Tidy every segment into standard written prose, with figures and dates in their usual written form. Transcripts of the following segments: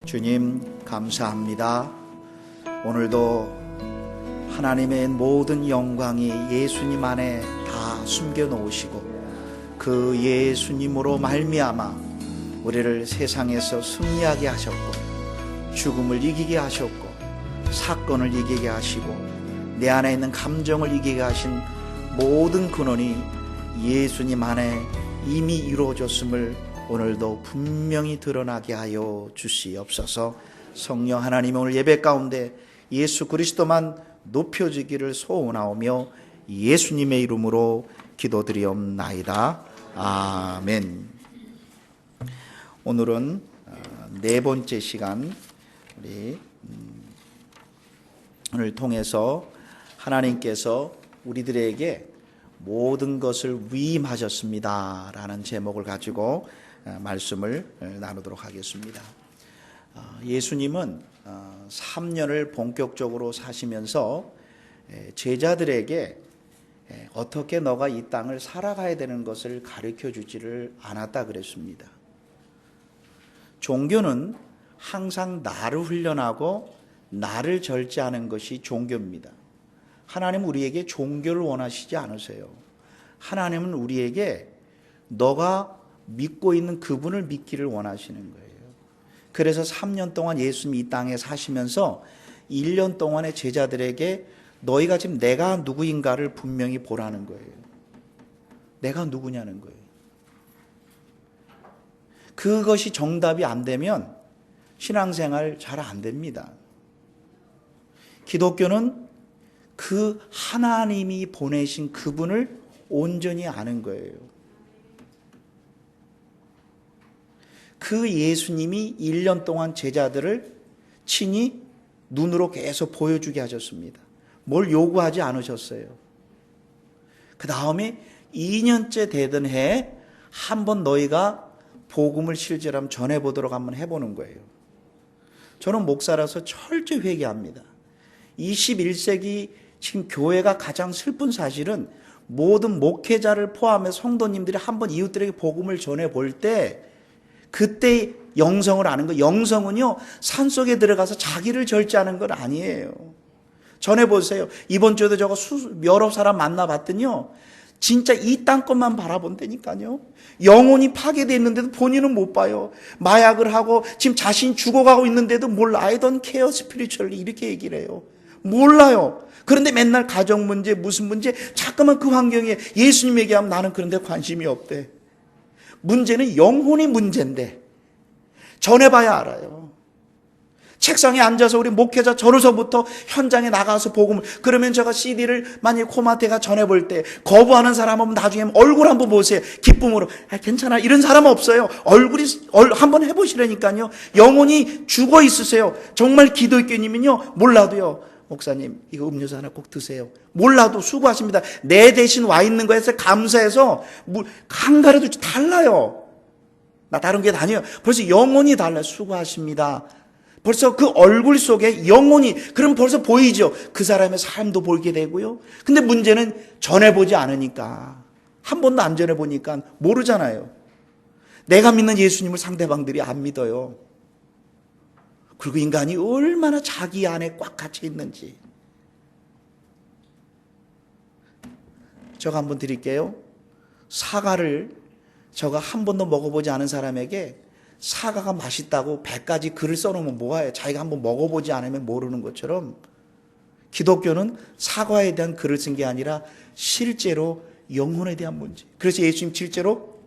주님 감사합니다. 오늘도 하나님의 모든 영광이 예수님 안에 다 숨겨 놓으시고 그 예수님으로 말미암아 우리를 세상에서 승리하게 하셨고 죽음을 이기게 하셨고 사건을 이기게 하시고 내 안에 있는 감정을 이기게 하신 모든 근원이 예수님 안에 이미 이루어졌음을 오늘도 분명히 드러나게 하여 주시옵소서. 성령 하나님, 오늘 예배 가운데 예수 그리스도만 높여지기를 소원하오며 예수님의 이름으로 기도드리옵나이다. 아멘. 오늘은 네 번째 시간, 우리 오늘 통해서 하나님께서 우리들에게 모든 것을 위임하셨습니다 라는 제목을 가지고 말씀을 나누도록 하겠습니다. 예수님은 3년을 본격적으로 사시면서 제자들에게 어떻게 너가 이 땅을 살아가야 되는 것을 가르쳐 주지를 않았다 그랬습니다. 종교는 항상 나를 훈련하고 나를 절제하는 것이 종교입니다. 하나님은 우리에게 종교를 원하시지 않으세요. 하나님은 우리에게 너가 믿고 있는 그분을 믿기를 원하시는 거예요. 그래서 3년 동안 예수님이 이 땅에 사시면서 1년 동안의 제자들에게 너희가 지금 내가 누구인가를 분명히 보라는 거예요. 내가 누구냐는 거예요. 그것이 정답이 안 되면 신앙생활 잘 안 됩니다. 기독교는 그 하나님이 보내신 그분을 온전히 아는 거예요. 그 예수님이 1년 동안 제자들을 친히 눈으로 계속 보여주게 하셨습니다. 뭘 요구하지 않으셨어요. 그 다음에 2년째 되던 해에 한번 너희가 복음을 실제로 한번 전해보도록 한번 해보는 거예요. 저는 목사라서 철저히 회개합니다. 21세기 지금 교회가 가장 슬픈 사실은 모든 목회자를 포함해 성도님들이 한번 이웃들에게 복음을 전해볼 때 그때 영성을 아는 거. 영성은요, 산속에 들어가서 자기를 절제하는 건 아니에요. 전해보세요. 이번 주에도 저거 여러 사람 만나봤더니요, 진짜 이 땅 것만 바라본다니까요. 영혼이 파괴되어 있는데도 본인은 못 봐요. 마약을 하고 지금 자신이 죽어가고 있는데도 몰라. I don't care spiritually 이렇게 얘기를 해요. 몰라요. 그런데 맨날 가정 문제, 무슨 문제, 자꾸만 그 환경에 예수님 얘기하면 나는 그런데 관심이 없대. 문제는 영혼이 문제인데 전해봐야 알아요. 책상에 앉아서 우리 목회자 저로서부터 현장에 나가서 복음을, 그러면 제가 CD를 만약에 코마테가 전해볼 때 거부하는 사람은 나중에 얼굴 한번 보세요. 기쁨으로 괜찮아 이런 사람 없어요. 얼굴이 한번 해보시라니까요. 영혼이 죽어 있으세요. 정말 기독교님은요, 몰라도요, 목사님 이거 음료수 하나 꼭 드세요. 몰라도 수고하십니다. 내 대신 와 있는 거에서 감사해서 한 가라도 달라요. 나 다른 게 아니에요. 벌써 영혼이 달라요. 수고하십니다. 벌써 그 얼굴 속에 영혼이, 그럼 벌써 보이죠. 그 사람의 삶도 보이게 되고요. 근데 문제는 전해보지 않으니까, 한 번도 안 전해보니까 모르잖아요. 내가 믿는 예수님을 상대방들이 안 믿어요. 그리고 인간이 얼마나 자기 안에 꽉 갇혀 있는지. 제가 한번 드릴게요. 사과를 제가 한 번도 먹어보지 않은 사람에게 사과가 맛있다고 100가지 글을 써놓으면 뭐예요? 자기가 한번 먹어보지 않으면 모르는 것처럼 기독교는 사과에 대한 글을 쓴 게 아니라 실제로 영혼에 대한 문제. 그래서 예수님 실제로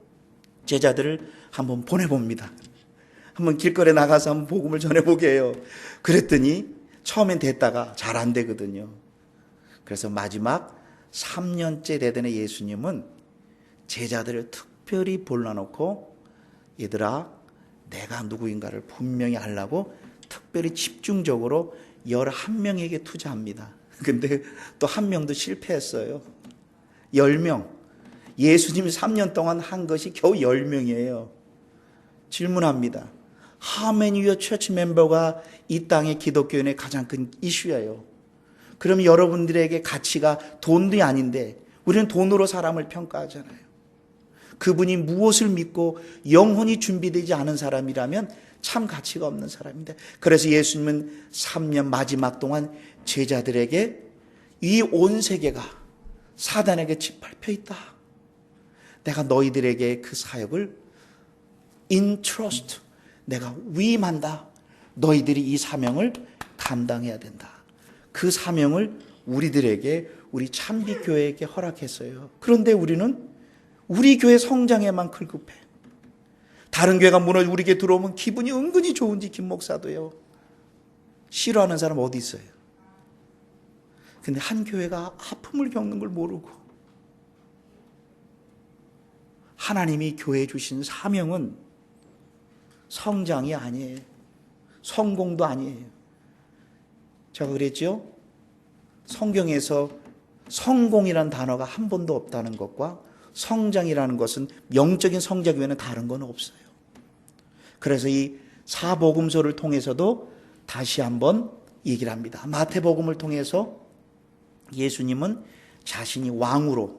제자들을 한번 보내봅니다. 한번 길거리에 나가서 한번 복음을 전해보게 해요. 그랬더니 처음엔 됐다가 잘 안 되거든요. 그래서 마지막 3년째 되던 예수님은 제자들을 특별히 불러놓고 얘들아 내가 누구인가를 분명히 알라고 특별히 집중적으로 11명에게 투자합니다. 근데 또 한 명도 실패했어요. 10명. 예수님이 3년 동안 한 것이 겨우 10명이에요. 질문합니다. How many of your church member가 이 땅의 기독교인의 가장 큰 이슈예요. 그럼 여러분들에게 가치가 돈이 아닌데 우리는 돈으로 사람을 평가하잖아요. 그분이 무엇을 믿고 영혼이 준비되지 않은 사람이라면 참 가치가 없는 사람인데, 그래서 예수님은 3년 마지막 동안 제자들에게 이 온 세계가 사단에게 짓밟혀 있다, 내가 너희들에게 그 사역을 entrust, 내가 위임한다, 너희들이 이 사명을 감당해야 된다. 그 사명을 우리들에게, 우리 참빛교회에게 허락했어요. 그런데 우리는 우리 교회 성장에만 급급해. 다른 교회가 무너지고 우리 교회 들어오면 기분이 은근히 좋은지 김 목사도요. 싫어하는 사람 어디 있어요? 근데 한 교회가 아픔을 겪는 걸 모르고, 하나님이 교회에 주신 사명은 성장이 아니에요. 성공도 아니에요. 제가 그랬죠? 성경에서 성공이라는 단어가 한 번도 없다는 것과 성장이라는 것은 영적인 성장 외에는 다른 건 없어요. 그래서 이 사복음서를 통해서도 다시 한번 얘기를 합니다. 마태복음을 통해서 예수님은 자신이 왕으로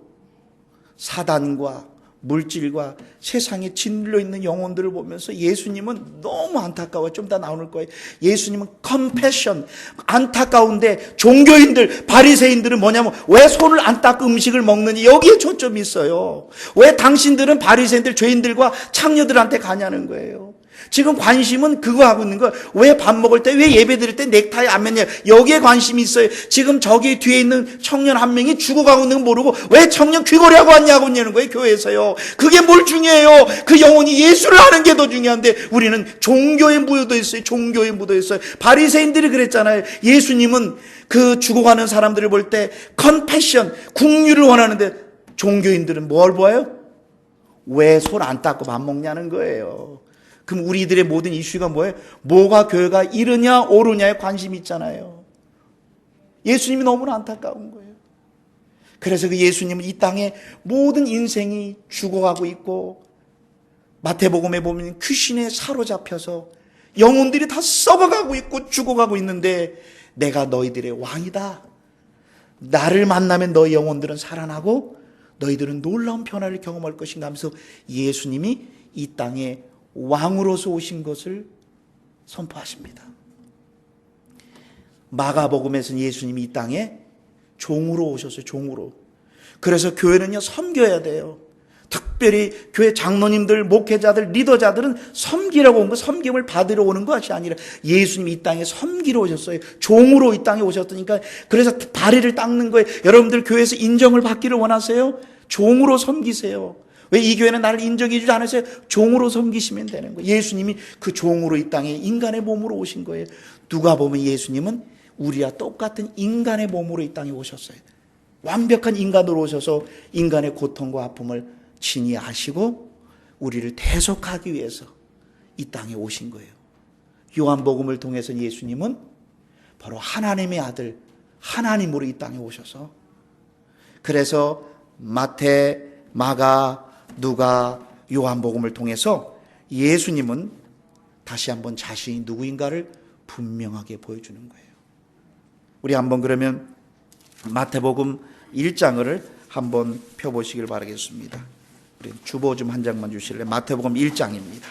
사단과 물질과 세상에 짓눌려 있는 영혼들을 보면서 예수님은 너무 안타까워요. 좀 더 나올 거예요. 예수님은 컴패션, 안타까운데 종교인들, 바리새인들은 뭐냐면 왜 손을 안 닦고 음식을 먹느니, 여기에 초점이 있어요. 왜 당신들은 바리새인들, 죄인들과 창녀들한테 가냐는 거예요. 지금 관심은 그거 하고 있는 거예요. 왜 밥 먹을 때, 왜 예배 드릴 때 넥타이 안 맸냐, 여기에 관심이 있어요. 지금 저기 뒤에 있는 청년 한 명이 죽어가고 있는 거 모르고 왜 청년 귀걸이하고 왔냐고 하는 거예요, 교회에서요. 그게 뭘 중요해요? 그 영혼이 예수를 아는 게 더 중요한데, 우리는 종교에 묻어 있어요. 종교에 묻어 있어요. 바리새인들이 그랬잖아요. 예수님은 그 죽어가는 사람들을 볼 때 컴패션, 긍휼을 원하는데, 종교인들은 뭘 봐요? 왜 손 안 닦고 밥 먹냐는 거예요. 그럼 우리들의 모든 이슈가 뭐예요? 뭐가 교회가 이르냐 오르냐에 관심이 있잖아요. 예수님이 너무나 안타까운 거예요. 그래서 그 예수님은 이 땅에 모든 인생이 죽어가고 있고, 마태복음에 보면 귀신에 사로잡혀서 영혼들이 다 썩어가고 있고 죽어가고 있는데, 내가 너희들의 왕이다, 나를 만나면 너희 영혼들은 살아나고 너희들은 놀라운 변화를 경험할 것인가 하면서 예수님이 이 땅에 왕으로서 오신 것을 선포하십니다. 마가복음에서는 예수님이 이 땅에 종으로 오셨어요. 종으로. 그래서 교회는요, 섬겨야 돼요. 특별히 교회 장로님들, 목회자들, 리더자들은 섬기라고 온 거, 섬김을 받으러 오는 것이 아니라 예수님이 이 땅에 섬기러 오셨어요. 종으로 이 땅에 오셨으니까. 그래서 다리를 닦는 거예요. 여러분들 교회에서 인정을 받기를 원하세요? 종으로 섬기세요. 왜 이 교회는 나를 인정해 주지 않으세요? 종으로 섬기시면 되는 거예요. 예수님이 그 종으로 이 땅에 인간의 몸으로 오신 거예요. 누가 보면 예수님은 우리와 똑같은 인간의 몸으로 이 땅에 오셨어요. 완벽한 인간으로 오셔서 인간의 고통과 아픔을 친히 아시고 우리를 대속하기 위해서 이 땅에 오신 거예요. 요한복음을 통해서 예수님은 바로 하나님의 아들, 하나님으로 이 땅에 오셔서, 그래서 마태, 마가, 누가, 요한복음을 통해서 예수님은 다시 한번 자신이 누구인가를 분명하게 보여주는 거예요. 우리 한번 그러면 마태복음 1장을 한번 펴보시길 바라겠습니다. 우리 주보 좀 한 장만 주실래요? 마태복음 1장입니다.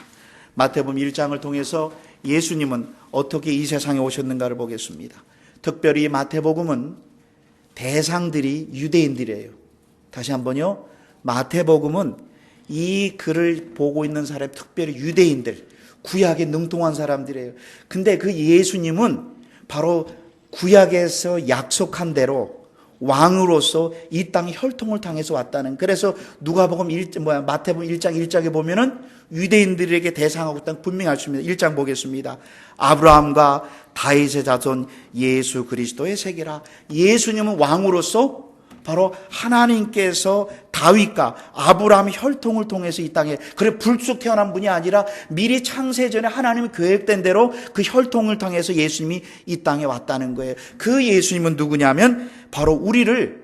마태복음 1장을 통해서 예수님은 어떻게 이 세상에 오셨는가를 보겠습니다. 특별히 마태복음은 대상들이 유대인들이에요. 다시 한번요. 마태복음은 이 글을 보고 있는 사람, 특별히 유대인들, 구약에 능통한 사람들이에요. 근데 그 예수님은 바로 구약에서 약속한 대로 왕으로서 이 땅의 혈통을 통해서 왔다는. 그래서 누가복음 마태복음 1장 1장에 보면은 유대인들에게 대상하고 있다는 분명히 알 수 있습니다. 1장 보겠습니다. 아브라함과 다윗의 자손 예수 그리스도의 세계라. 예수님은 왕으로서 바로 하나님께서 다윗과 아브라함의 혈통을 통해서 이 땅에, 그래 불쑥 태어난 분이 아니라 미리 창세 전에 하나님이 계획된 대로 그 혈통을 통해서 예수님이 이 땅에 왔다는 거예요. 그 예수님은 누구냐면 바로 우리를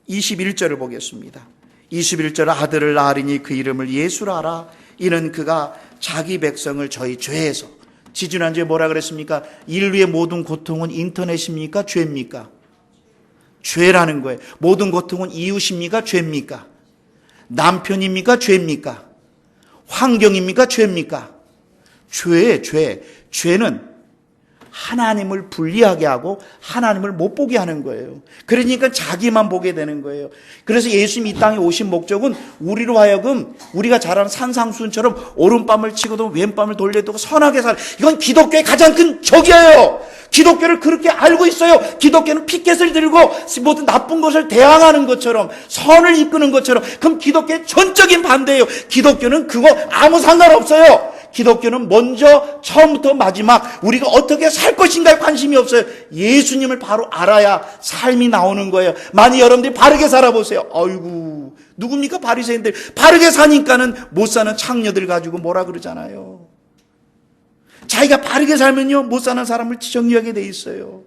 21절을 보겠습니다. 21절, 아들을 낳으리니 그 이름을 예수라 하라. 이는 그가 자기 백성을 저희 죄에서. 지지난주에 뭐라 그랬습니까? 인류의 모든 고통은 인터넷입니까? 죄입니까? 죄라는 거예요. 모든 고통은 이웃입니까? 죄입니까? 남편입니까? 죄입니까? 환경입니까? 죄입니까? 죄. 죄는 하나님을 불리하게 하고 하나님을 못 보게 하는 거예요. 그러니까 자기만 보게 되는 거예요. 그래서 예수님이 이 땅에 오신 목적은 우리로 하여금 우리가 잘 아는 산상수훈처럼 오른밤을 치고도 왼밤을 돌려도 선하게 살, 이건 기독교의 가장 큰 적이에요. 기독교를 그렇게 알고 있어요. 기독교는 피켓을 들고 모든 나쁜 것을 대항하는 것처럼, 선을 이끄는 것처럼. 그럼 기독교의 전적인 반대예요. 기독교는 그거 아무 상관없어요. 기독교는 먼저 처음부터 마지막 우리가 어떻게 살 것인가에 관심이 없어요. 예수님을 바로 알아야 삶이 나오는 거예요. 만약 여러분들이 바르게 살아보세요. 아이고, 누굽니까? 바리새인들. 바르게 사니까는 못 사는 창녀들 가지고 뭐라 그러잖아요. 자기가 바르게 살면요, 못 사는 사람을 정리하게 돼 있어요.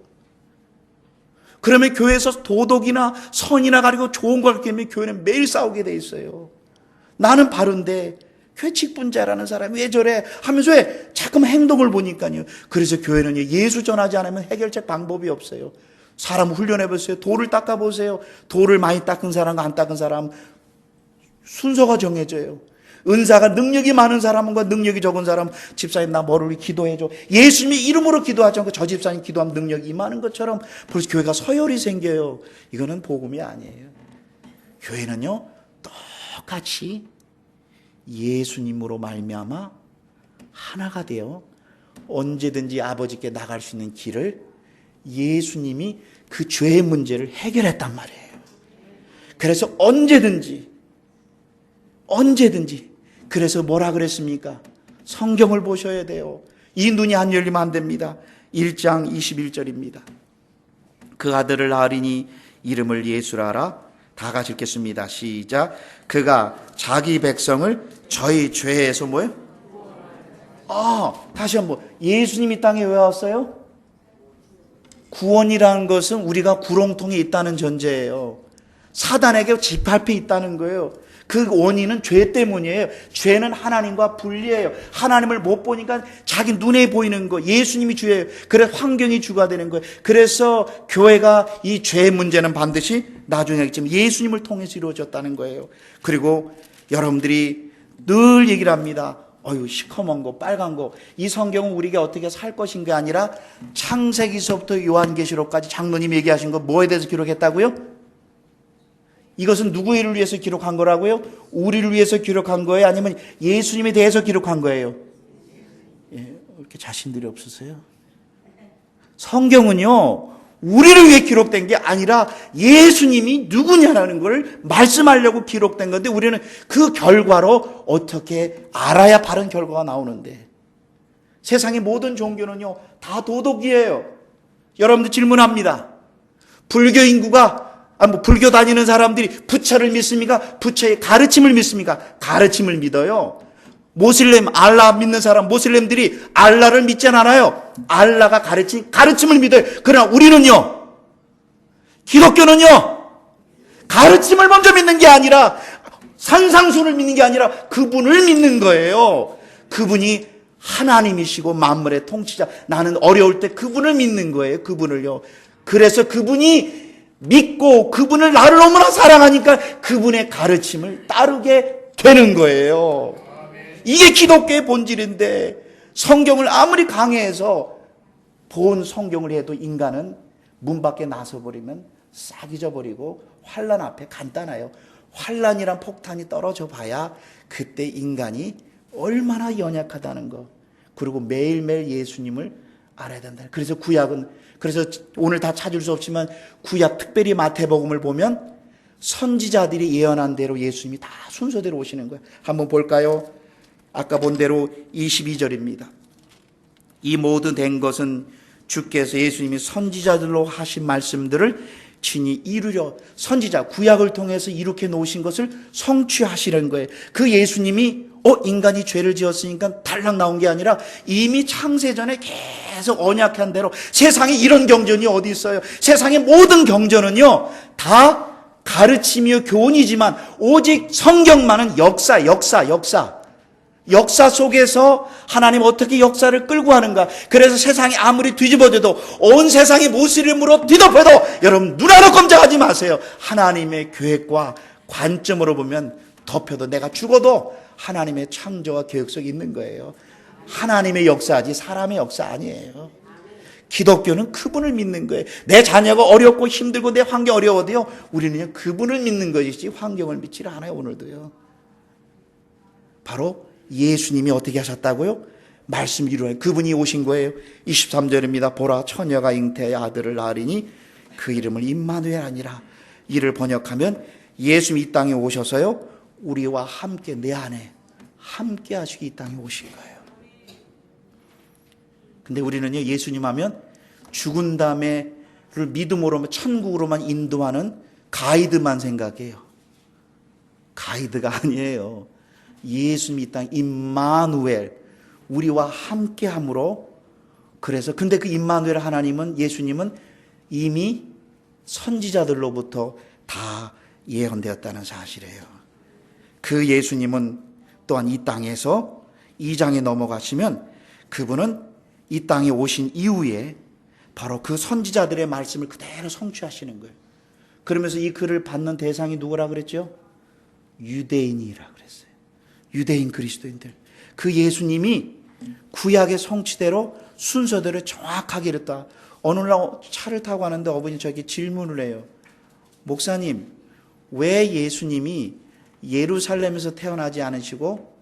그러면 교회에서 도덕이나 선이나 가지고 좋은 걸 깨면 교회는 매일 싸우게 돼 있어요. 나는 바른데 교회 직분자라는 사람이 왜 저래 하면서 왜 자꾸만 행동을 보니까요. 그래서 교회는 예수 전하지 않으면 해결책 방법이 없어요. 사람 훈련해보세요. 돌을 닦아보세요. 돌을 많이 닦은 사람과 안 닦은 사람 순서가 정해져요. 은사가 능력이 많은 사람과 능력이 적은 사람, 집사님 나 뭐를 기도해줘. 예수님의 이름으로 기도하지 않고 저 집사님 기도하면 능력이 임하는 것처럼 벌써 교회가 서열이 생겨요. 이거는 복음이 아니에요. 교회는요, 똑같이 예수님으로 말미암아 하나가 되어 언제든지 아버지께 나갈 수 있는 길을 예수님이 그 죄의 문제를 해결했단 말이에요. 그래서 언제든지 그래서 뭐라 그랬습니까? 성경을 보셔야 돼요. 이 눈이 안 열리면 안 됩니다. 1장 21절입니다. 그 아들을 낳으리니 이름을 예수라 하라. 다 같이 읽겠습니다. 시작. 그가 자기 백성을 저희 죄에서 뭐예요? 다시 한번. 예수님이 땅에 왜 왔어요? 구원이라는 것은 우리가 구렁통에 있다는 전제예요. 사단에게 짓밟혀 있다는 거예요. 그 원인은 죄 때문이에요. 죄는 하나님과 분리해요. 하나님을 못 보니까 자기 눈에 보이는 거, 예수님이 주예요. 그래서 환경이 주가 되는 거예요. 그래서 교회가 이 죄의 문제는 반드시 나중에 하겠지만 예수님을 통해서 이루어졌다는 거예요. 그리고 여러분들이 늘 얘기를 합니다. 시커먼 거, 빨간 거. 이 성경은 우리가 어떻게 살 것인가 아니라 창세기서부터 요한계시록까지 장로님이 얘기하신 거 뭐에 대해서 기록했다고요? 이것은 누구를 위해서 기록한 거라고요? 우리를 위해서 기록한 거예요? 아니면 예수님에 대해서 기록한 거예요? 왜 이렇게 자신들이 없으세요? 성경은요, 우리를 위해 기록된 게 아니라 예수님이 누구냐라는 걸 말씀하려고 기록된 건데 우리는 그 결과로 어떻게 알아야 바른 결과가 나오는데, 세상의 모든 종교는요 다 도덕이에요. 여러분들 질문합니다. 불교 인구가 불교 다니는 사람들이 부처를 믿습니까? 부처의 가르침을 믿습니까? 가르침을 믿어요. 모슬렘, 알라 믿는 사람, 모슬렘들이 알라를 믿지 않아요. 알라가 가르친 가르침을 믿어요. 그러나 우리는요, 기독교는요, 가르침을 먼저 믿는 게 아니라, 산상수를 믿는 게 아니라 그분을 믿는 거예요. 그분이 하나님이시고 만물의 통치자. 나는 어려울 때 그분을 믿는 거예요. 그분을요. 그래서 그분이 믿고 그분을 나를 너무나 사랑하니까 그분의 가르침을 따르게 되는 거예요. 이게 기독교의 본질인데, 성경을 아무리 강해해서 본 성경을 해도 인간은 문 밖에 나서버리면 싹 잊어버리고 환난 앞에 간단해요. 환난이란 폭탄이 떨어져 봐야 그때 인간이 얼마나 연약하다는 거. 그리고 매일매일 예수님을 알아야 된다. 그래서 그래서 오늘 다 찾을 수 없지만 구약, 특별히 마태복음을 보면 선지자들이 예언한 대로 예수님이 다 순서대로 오시는 거예요. 한번 볼까요? 아까 본 대로 22절입니다. 이 모든 된 것은 주께서 예수님이 선지자들로 하신 말씀들을 친히 이루려, 선지자, 구약을 통해서 이렇게 놓으신 것을 성취하시는 거예요. 그 예수님이 인간이 죄를 지었으니까 달랑 나온 게 아니라 이미 창세전에 계속 언약한 대로, 세상에 이런 경전이 어디 있어요? 세상의 모든 경전은요 다 가르침이요 교훈이지만 오직 성경만은 역사 속에서 하나님 어떻게 역사를 끌고 하는가. 그래서 세상이 아무리 뒤집어져도, 온 세상이 무슬림으로 뒤덮여도 여러분 눈 하나 꼼짝하지 마세요. 하나님의 계획과 관점으로 보면 덮여도, 내가 죽어도 하나님의 창조와 계획 속에 있는 거예요. 하나님의 역사지 사람의 역사 아니에요. 기독교는 그분을 믿는 거예요. 내 자녀가 어렵고 힘들고 내 환경이 어려워도요, 우리는 그분을 믿는 것이지 환경을 믿지 않아요. 오늘도요. 바로 예수님이 어떻게 하셨다고요? 말씀 이루어요. 그분이 오신 거예요. 23절입니다. 보라, 처녀가 잉태의 아들을 낳으리니 그 이름을 임마누엘 아니라. 이를 번역하면 예수님이 이 땅에 오셔서요, 우리와 함께 내 안에 함께 하시기 이 땅에 오신 거예요. 근데 우리는요, 예수님 하면 죽은 다음에를 믿음으로 천국으로만 인도하는 가이드만 생각해요. 가이드가 아니에요. 예수님이 이 땅에 임마누엘, 우리와 함께 함으로. 그래서 근데 그 임마누엘 하나님은, 예수님은 이미 선지자들로부터 다 예언되었다는 사실이에요. 그 예수님은 또한 이 땅에서 2장에 넘어가시면 그분은 이 땅에 오신 이후에 바로 그 선지자들의 말씀을 그대로 성취하시는 거예요. 그러면서 이 글을 받는 대상이 누구라 그랬죠? 유대인이라 그랬어요. 유대인 그리스도인들. 그 예수님이 구약의 성취대로 순서대로 정확하게 이랬다. 어느 날 차를 타고 가는데 어머니 저에게 질문을 해요. 목사님, 왜 예수님이 예루살렘에서 태어나지 않으시고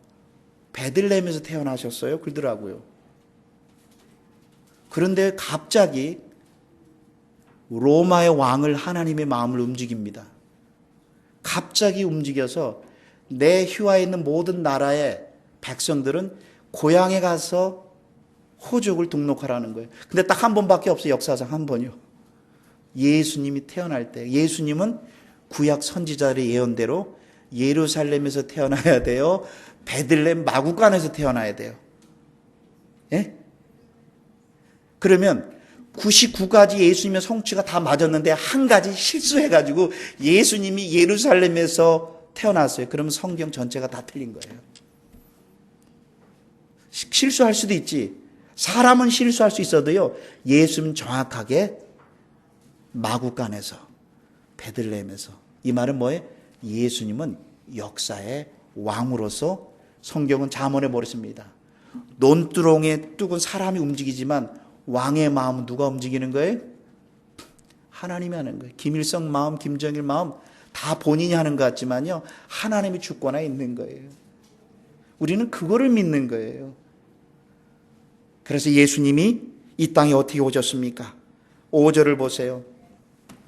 베들레헴에서 태어나셨어요? 그러더라고요. 그런데 갑자기 로마의 왕을 하나님의 마음을 움직입니다. 갑자기 움직여서 내 휘하에 있는 모든 나라의 백성들은 고향에 가서 호족을 등록하라는 거예요. 근데 딱 한 번밖에 없어요. 역사상 한 번이요. 예수님이 태어날 때. 예수님은 구약 선지자의 예언대로 예루살렘에서 태어나야 돼요. 베들레헴 마구간에서 태어나야 돼요. 예? 그러면 99가지 예수님의 성취가 다 맞았는데 한 가지 실수해가지고 예수님이 예루살렘에서 태어났어요. 그러면 성경 전체가 다 틀린 거예요. 실수할 수도 있지. 사람은 실수할 수 있어도요, 예수님은 정확하게 마구간에서, 베들레헴에서. 이 말은 뭐예요? 예수님은 역사의 왕으로서 성경은 잠언해 버렸습니다. 논두렁에 뚝은 사람이 움직이지만 왕의 마음은 누가 움직이는 거예요? 하나님이 하는 거예요. 김일성 마음, 김정일 마음 다 본인이 하는 것 같지만요, 하나님이 주권에 있는 거예요. 우리는 그거를 믿는 거예요. 그래서 예수님이 이 땅에 어떻게 오셨습니까? 5절을 보세요.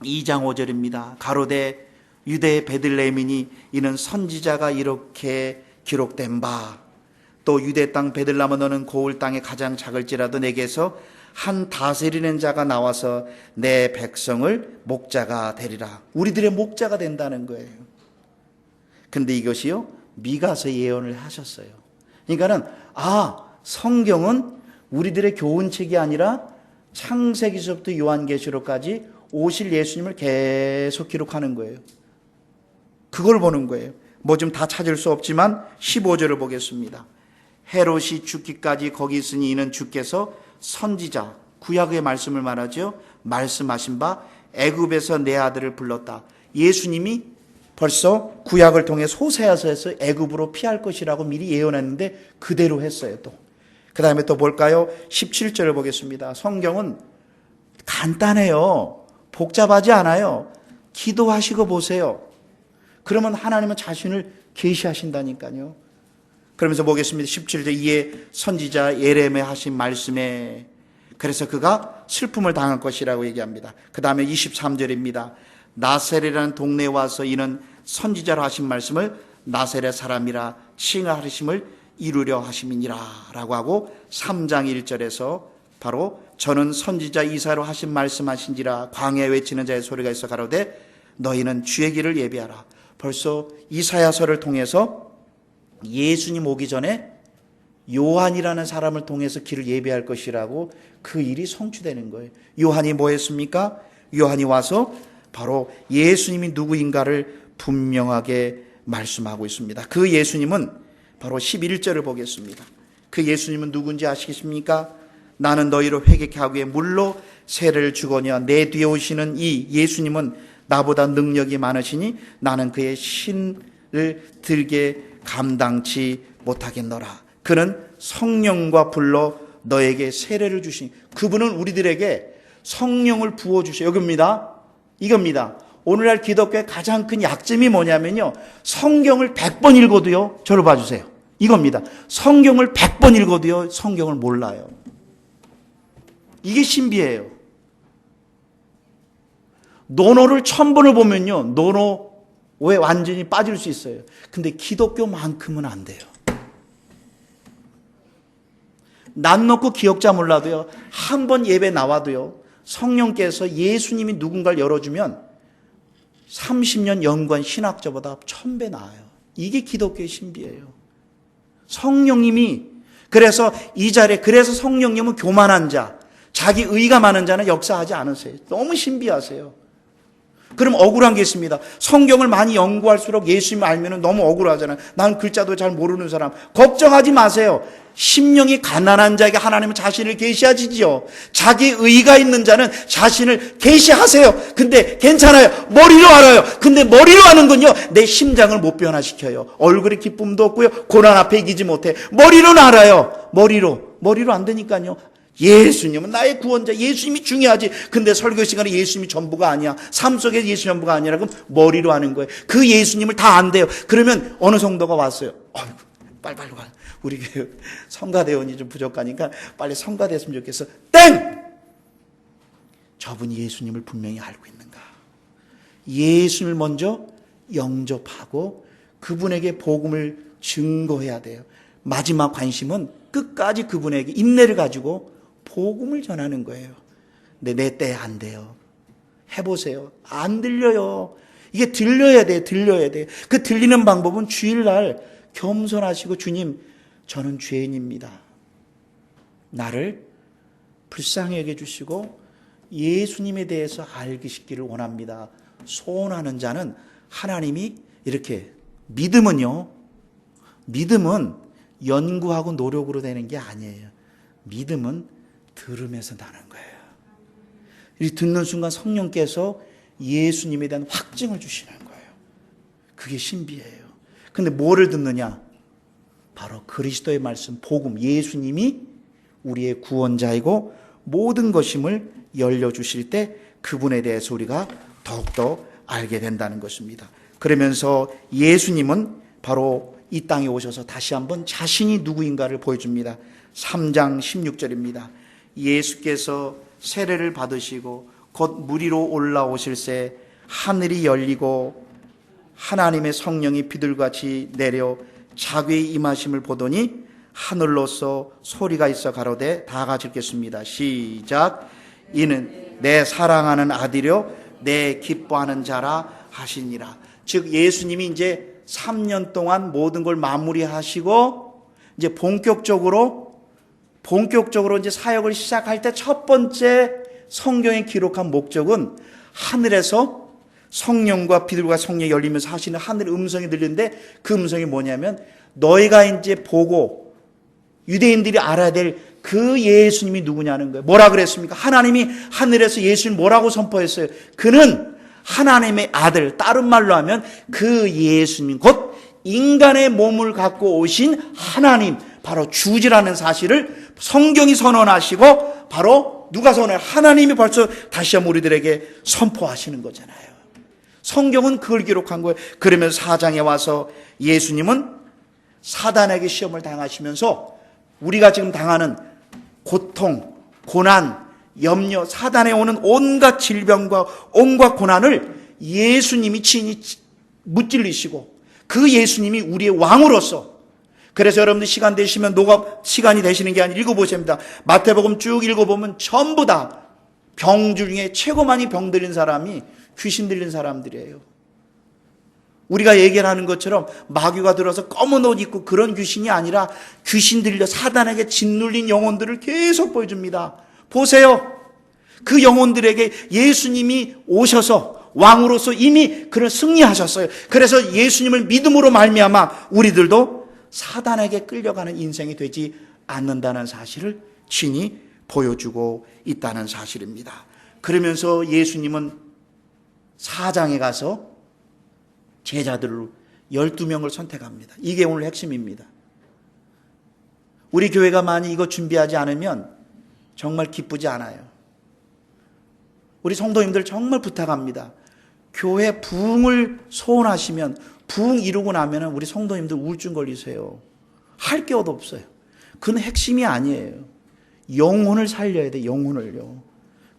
2장 5절입니다. 가로되 유대의 베들레헴이니 이는 선지자가 이렇게 기록된 바, 또 유대 땅 베들레헴아 너는 고을 땅에 가장 작을지라도 내게서 한 다스리는 자가 나와서 내 백성을 목자가 되리라. 우리들의 목자가 된다는 거예요. 근데 이것이요, 미가서 예언을 하셨어요. 그러니까는 성경은 우리들의 교훈책이 아니라 창세기서부터 요한계시록까지 오실 예수님을 계속 기록하는 거예요. 그걸 보는 거예요. 뭐 좀 다 찾을 수 없지만 15절을 보겠습니다. 헤롯이 죽기까지 거기 있으니 이는 주께서 선지자, 구약의 말씀을 말하죠. 말씀하신 바 애굽에서 내 아들을 불렀다. 예수님이 벌써 구약을 통해 호세아서에서 애굽으로 피할 것이라고 미리 예언했는데 그대로 했어요. 또 그 다음에 또 볼까요? 17절을 보겠습니다. 성경은 간단해요. 복잡하지 않아요. 기도하시고 보세요. 그러면 하나님은 자신을 계시하신다니까요. 그러면서 보겠습니다. 17절, 이에 선지자 예레미야 하신 말씀에, 그래서 그가 슬픔을 당할 것이라고 얘기합니다. 그 다음에 23절입니다. 나세렛이라는 동네에 와서 이는 선지자로 하신 말씀을 나세렛 사람이라 칭하심을 이루려 하심이니라 라고 하고, 3장 1절에서 바로 저는 선지자 이사야로 하신 말씀하신지라 광야에 외치는 자의 소리가 있어 가로되 너희는 주의 길을 예비하라. 벌써 이사야서를 통해서 예수님 오기 전에 요한이라는 사람을 통해서 길을 예비할 것이라고 그 일이 성취되는 거예요. 요한이 뭐 했습니까? 요한이 와서 바로 예수님이 누구인가를 분명하게 말씀하고 있습니다. 그 예수님은 바로 11절을 보겠습니다. 그 예수님은 누군지 아시겠습니까? 나는 너희를 회개케 하기 위해 물로 세례를 주거니와 내 뒤에 오시는 이 예수님은 나보다 능력이 많으시니 나는 그의 신을 들게 감당치 못하겠노라. 그는 성령과 불러 너에게 세례를 주시니, 그분은 우리들에게 성령을 부어주셔요. 여기입니다. 이겁니다. 오늘날 기독교의 가장 큰 약점이 뭐냐면요, 성경을 100번 읽어도요, 저를 봐주세요, 이겁니다. 성경을 100번 읽어도요, 성경을 몰라요. 이게 신비예요. 노노를 1000번을 보면요, 노노에 완전히 빠질 수 있어요. 근데 기독교만큼은 안 돼요. 난 놓고 기억자 몰라도요, 한 번 예배 나와도요, 성령께서 예수님이 누군가를 열어주면 30년 연구한 신학자보다 1000배 나아요. 이게 기독교의 신비예요. 성령님이, 그래서 이 자리에, 그래서 성령님은 교만한 자, 자기 의가 많은 자는 역사하지 않으세요. 너무 신비하세요. 그럼 억울한 게 있습니다. 성경을 많이 연구할수록 예수님 알면 너무 억울하잖아요. 난 글자도 잘 모르는 사람. 걱정하지 마세요. 심령이 가난한 자에게 하나님은 자신을 계시하시지요. 자기 의가 있는 자는 자신을 계시하세요. 근데 괜찮아요. 머리로 알아요. 근데 머리로 아는 건요, 내 심장을 못 변화시켜요. 얼굴에 기쁨도 없고요, 고난 앞에 이기지 못해. 머리로는 알아요. 머리로 안 되니까요. 예수님은 나의 구원자, 예수님이 중요하지. 근데 설교 시간에 예수님이 전부가 아니야, 삶 속에 예수 전부가 아니라, 그럼 머리로 아는 거예요. 그 예수님을 다 안 돼요. 그러면 어느 성도가 왔어요. 어이구, 빨리 와. 우리 성가대원이 좀 부족하니까 빨리 성가됐으면 좋겠어. 땡! 저분이 예수님을 분명히 알고 있는가? 예수님을 먼저 영접하고 그분에게 복음을 증거해야 돼요. 마지막 관심은 끝까지 그분에게 인내를 가지고 복음을 전하는 거예요. 근데 내 때 안 돼요. 해보세요. 안 들려요. 이게 들려야 돼. 그 들리는 방법은 주일날 겸손하시고, 주님, 저는 죄인입니다. 나를 불쌍히 여겨주시고 예수님에 대해서 알기 싶기를 원합니다. 소원하는 자는 하나님이 이렇게, 믿음은 연구하고 노력으로 되는 게 아니에요. 믿음은 들으면서 나는 거예요. 이 듣는 순간 성령께서 예수님에 대한 확증을 주시는 거예요. 그게 신비예요. 근데 뭐를 듣느냐? 바로 그리스도의 말씀, 복음, 예수님이 우리의 구원자이고 모든 것임을 열려주실 때 그분에 대해서 우리가 더욱더 알게 된다는 것입니다. 그러면서 예수님은 바로 이 땅에 오셔서 다시 한번 자신이 누구인가를 보여줍니다. 3장 16절입니다. 예수께서 세례를 받으시고 곧 물 위로 올라오실새 하늘이 열리고 하나님의 성령이 비둘같이 내려 자기의 임하심을 보더니 하늘로서 소리가 있어 가로되, 다 같이 읽겠습니다. 시작. 이는 내 사랑하는 아들이요 내 기뻐하는 자라 하시니라. 즉 예수님이 이제 3년 동안 모든 걸 마무리하시고 이제 본격적으로 이제 사역을 시작할 때 첫 번째 성경에 기록한 목적은 하늘에서 성령과 비둘기가 성령이 열리면서 하시는 하늘 음성이 들리는데, 그 음성이 뭐냐면 너희가 이제 보고 유대인들이 알아야 될 그 예수님이 누구냐는 거예요. 뭐라 그랬습니까? 하나님이 하늘에서 예수님 뭐라고 선포했어요? 그는 하나님의 아들, 다른 말로 하면 그 예수님, 곧 인간의 몸을 갖고 오신 하나님, 바로 주지라는 사실을 성경이 선언하시고, 바로 누가 선언해요? 하나님이 벌써 다시 한번 우리들에게 선포하시는 거잖아요. 성경은 그걸 기록한 거예요. 그러면 4장에 와서 예수님은 사단에게 시험을 당하시면서 우리가 지금 당하는 고통, 고난, 염려, 사단에 오는 온갖 질병과 온갖 고난을 예수님이 친히 무찔리시고, 그 예수님이 우리의 왕으로서, 그래서 여러분들 시간 되시면 시간이 되시는 게 아니라 읽어보셔야 합니다. 마태복음 쭉 읽어보면 전부 다 병 중에 최고 많이 병 들린 사람이 귀신 들린 사람들이에요. 우리가 얘기를 하는 것처럼 마귀가 들어서 검은 옷 입고 그런 귀신이 아니라, 귀신 들려 사단에게 짓눌린 영혼들을 계속 보여줍니다. 보세요. 그 영혼들에게 예수님이 오셔서 왕으로서 이미 그를 승리하셨어요. 그래서 예수님을 믿음으로 말미암아 우리들도 사단에게 끌려가는 인생이 되지 않는다는 사실을 친히 보여주고 있다는 사실입니다. 그러면서 예수님은 4장에 가서 제자들을 12명을 선택합니다. 이게 오늘 핵심입니다. 우리 교회가 만약 이거 준비하지 않으면 정말 기쁘지 않아요. 우리 성도님들 정말 부탁합니다. 교회 부흥을 소원하시면, 부흥 이루고 나면 우리 성도님들 우울증 걸리세요. 할 게 없어요. 그건 핵심이 아니에요. 영혼을 살려야 돼, 영혼을요.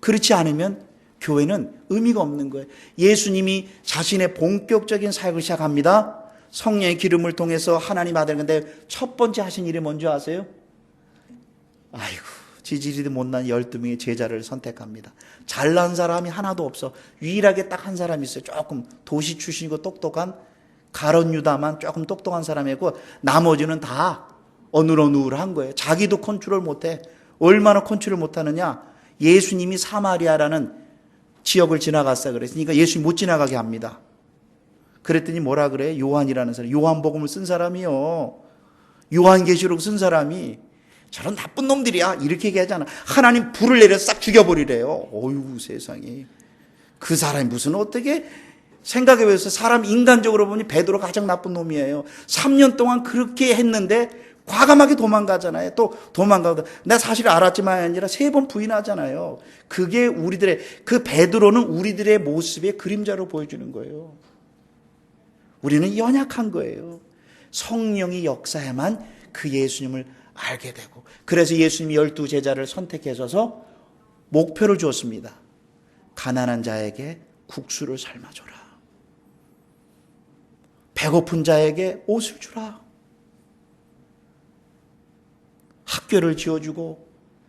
그렇지 않으면 교회는 의미가 없는 거예요. 예수님이 자신의 본격적인 사역을 시작합니다. 성령의 기름을 통해서 하나님 아들, 근데 첫 번째 하신 일이 뭔지 아세요? 아이고, 지지리도 못난 12명의 제자를 선택합니다. 잘난 사람이 하나도 없어. 유일하게 딱 한 사람이 있어요. 조금 도시 출신이고 똑똑한 가룟 유다만 조금 똑똑한 사람이고, 나머지는 다 어눌어눌한 거예요. 자기도 컨트롤 못해. 얼마나 컨트롤 못하느냐? 예수님이 사마리아라는 지역을 지나갔어 그랬으니까 예수님 못 지나가게 합니다. 그랬더니 뭐라 그래? 요한이라는 사람, 요한복음을 쓴 사람이요, 요한계시록 쓴 사람이 저런 나쁜 놈들이야 이렇게 얘기하잖아. 하나님 불을 내려 싹 죽여버리래요. 어휴, 세상에. 그 사람이 무슨, 어떻게 생각해보세요. 사람 인간적으로 보니 베드로가 가장 나쁜 놈이에요. 3년 동안 그렇게 했는데 과감하게 도망가잖아요. 또 도망가도 내가 사실 알았지만 아니라 3번 부인하잖아요. 그게 우리들의, 그 베드로는 우리들의 모습의 그림자로 보여주는 거예요. 우리는 연약한 거예요. 성령이 역사에만 그 예수님을 알게 되고, 그래서 예수님이 12제자를 선택해서 목표를 주었습니다. 가난한 자에게 국수를 삶아줘라. 배고픈 자에게 옷을 주라. 학교를 지어주고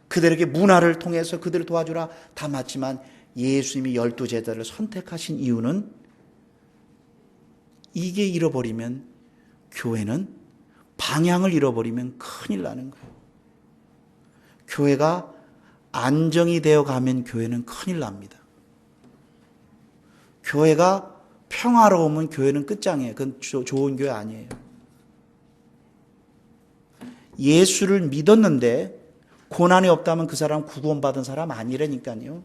그들에게 문화를 통해서 그들을 도와주라. 다 맞지만 예수님이 12제자를 선택하신 이유는, 이게 잃어버리면, 교회는 방향을 잃어버리면 큰일 나는 거예요. 교회가 안정이 되어 가면 교회는 큰일 납니다. 교회가 평화로우면 교회는 끝장이에요. 그건 좋은 교회 아니에요. 예수를 믿었는데 고난이 없다면 그 사람 구원받은 사람 아니라니까요.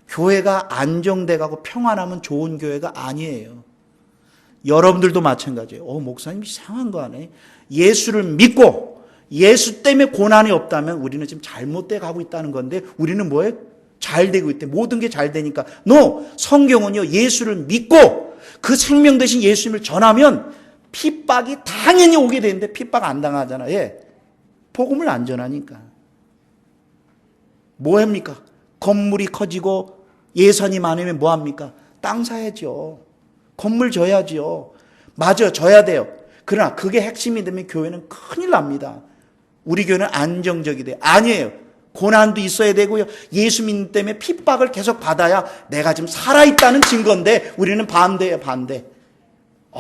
교회가 안정돼가고 평안하면 좋은 교회가 아니에요. 여러분들도 마찬가지예요. 목사님 이상한 거 하네. 예수를 믿고 예수 때문에 고난이 없다면 우리는 지금 잘못돼 가고 있다는 건데, 우리는 뭐예요? 잘 되고 있대. 모든 게 잘 되니까. 성경은요, 예수를 믿고 그 생명 되신 예수님을 전하면 핍박이 당연히 오게 되는데 핍박 안 당하잖아요. 예. 복음을 안 전하니까. 뭐 합니까? 건물이 커지고 예산이 많으면 뭐 합니까? 땅 사야죠. 건물 져야죠. 맞아, 져야 돼요. 그러나 그게 핵심이 되면 교회는 큰일 납니다. 우리 교회는 안정적이 돼요. 아니에요. 고난도 있어야 되고요. 예수 믿는 때문에 핍박을 계속 받아야 내가 지금 살아있다는 증거인데, 우리는 반대예요, 반대.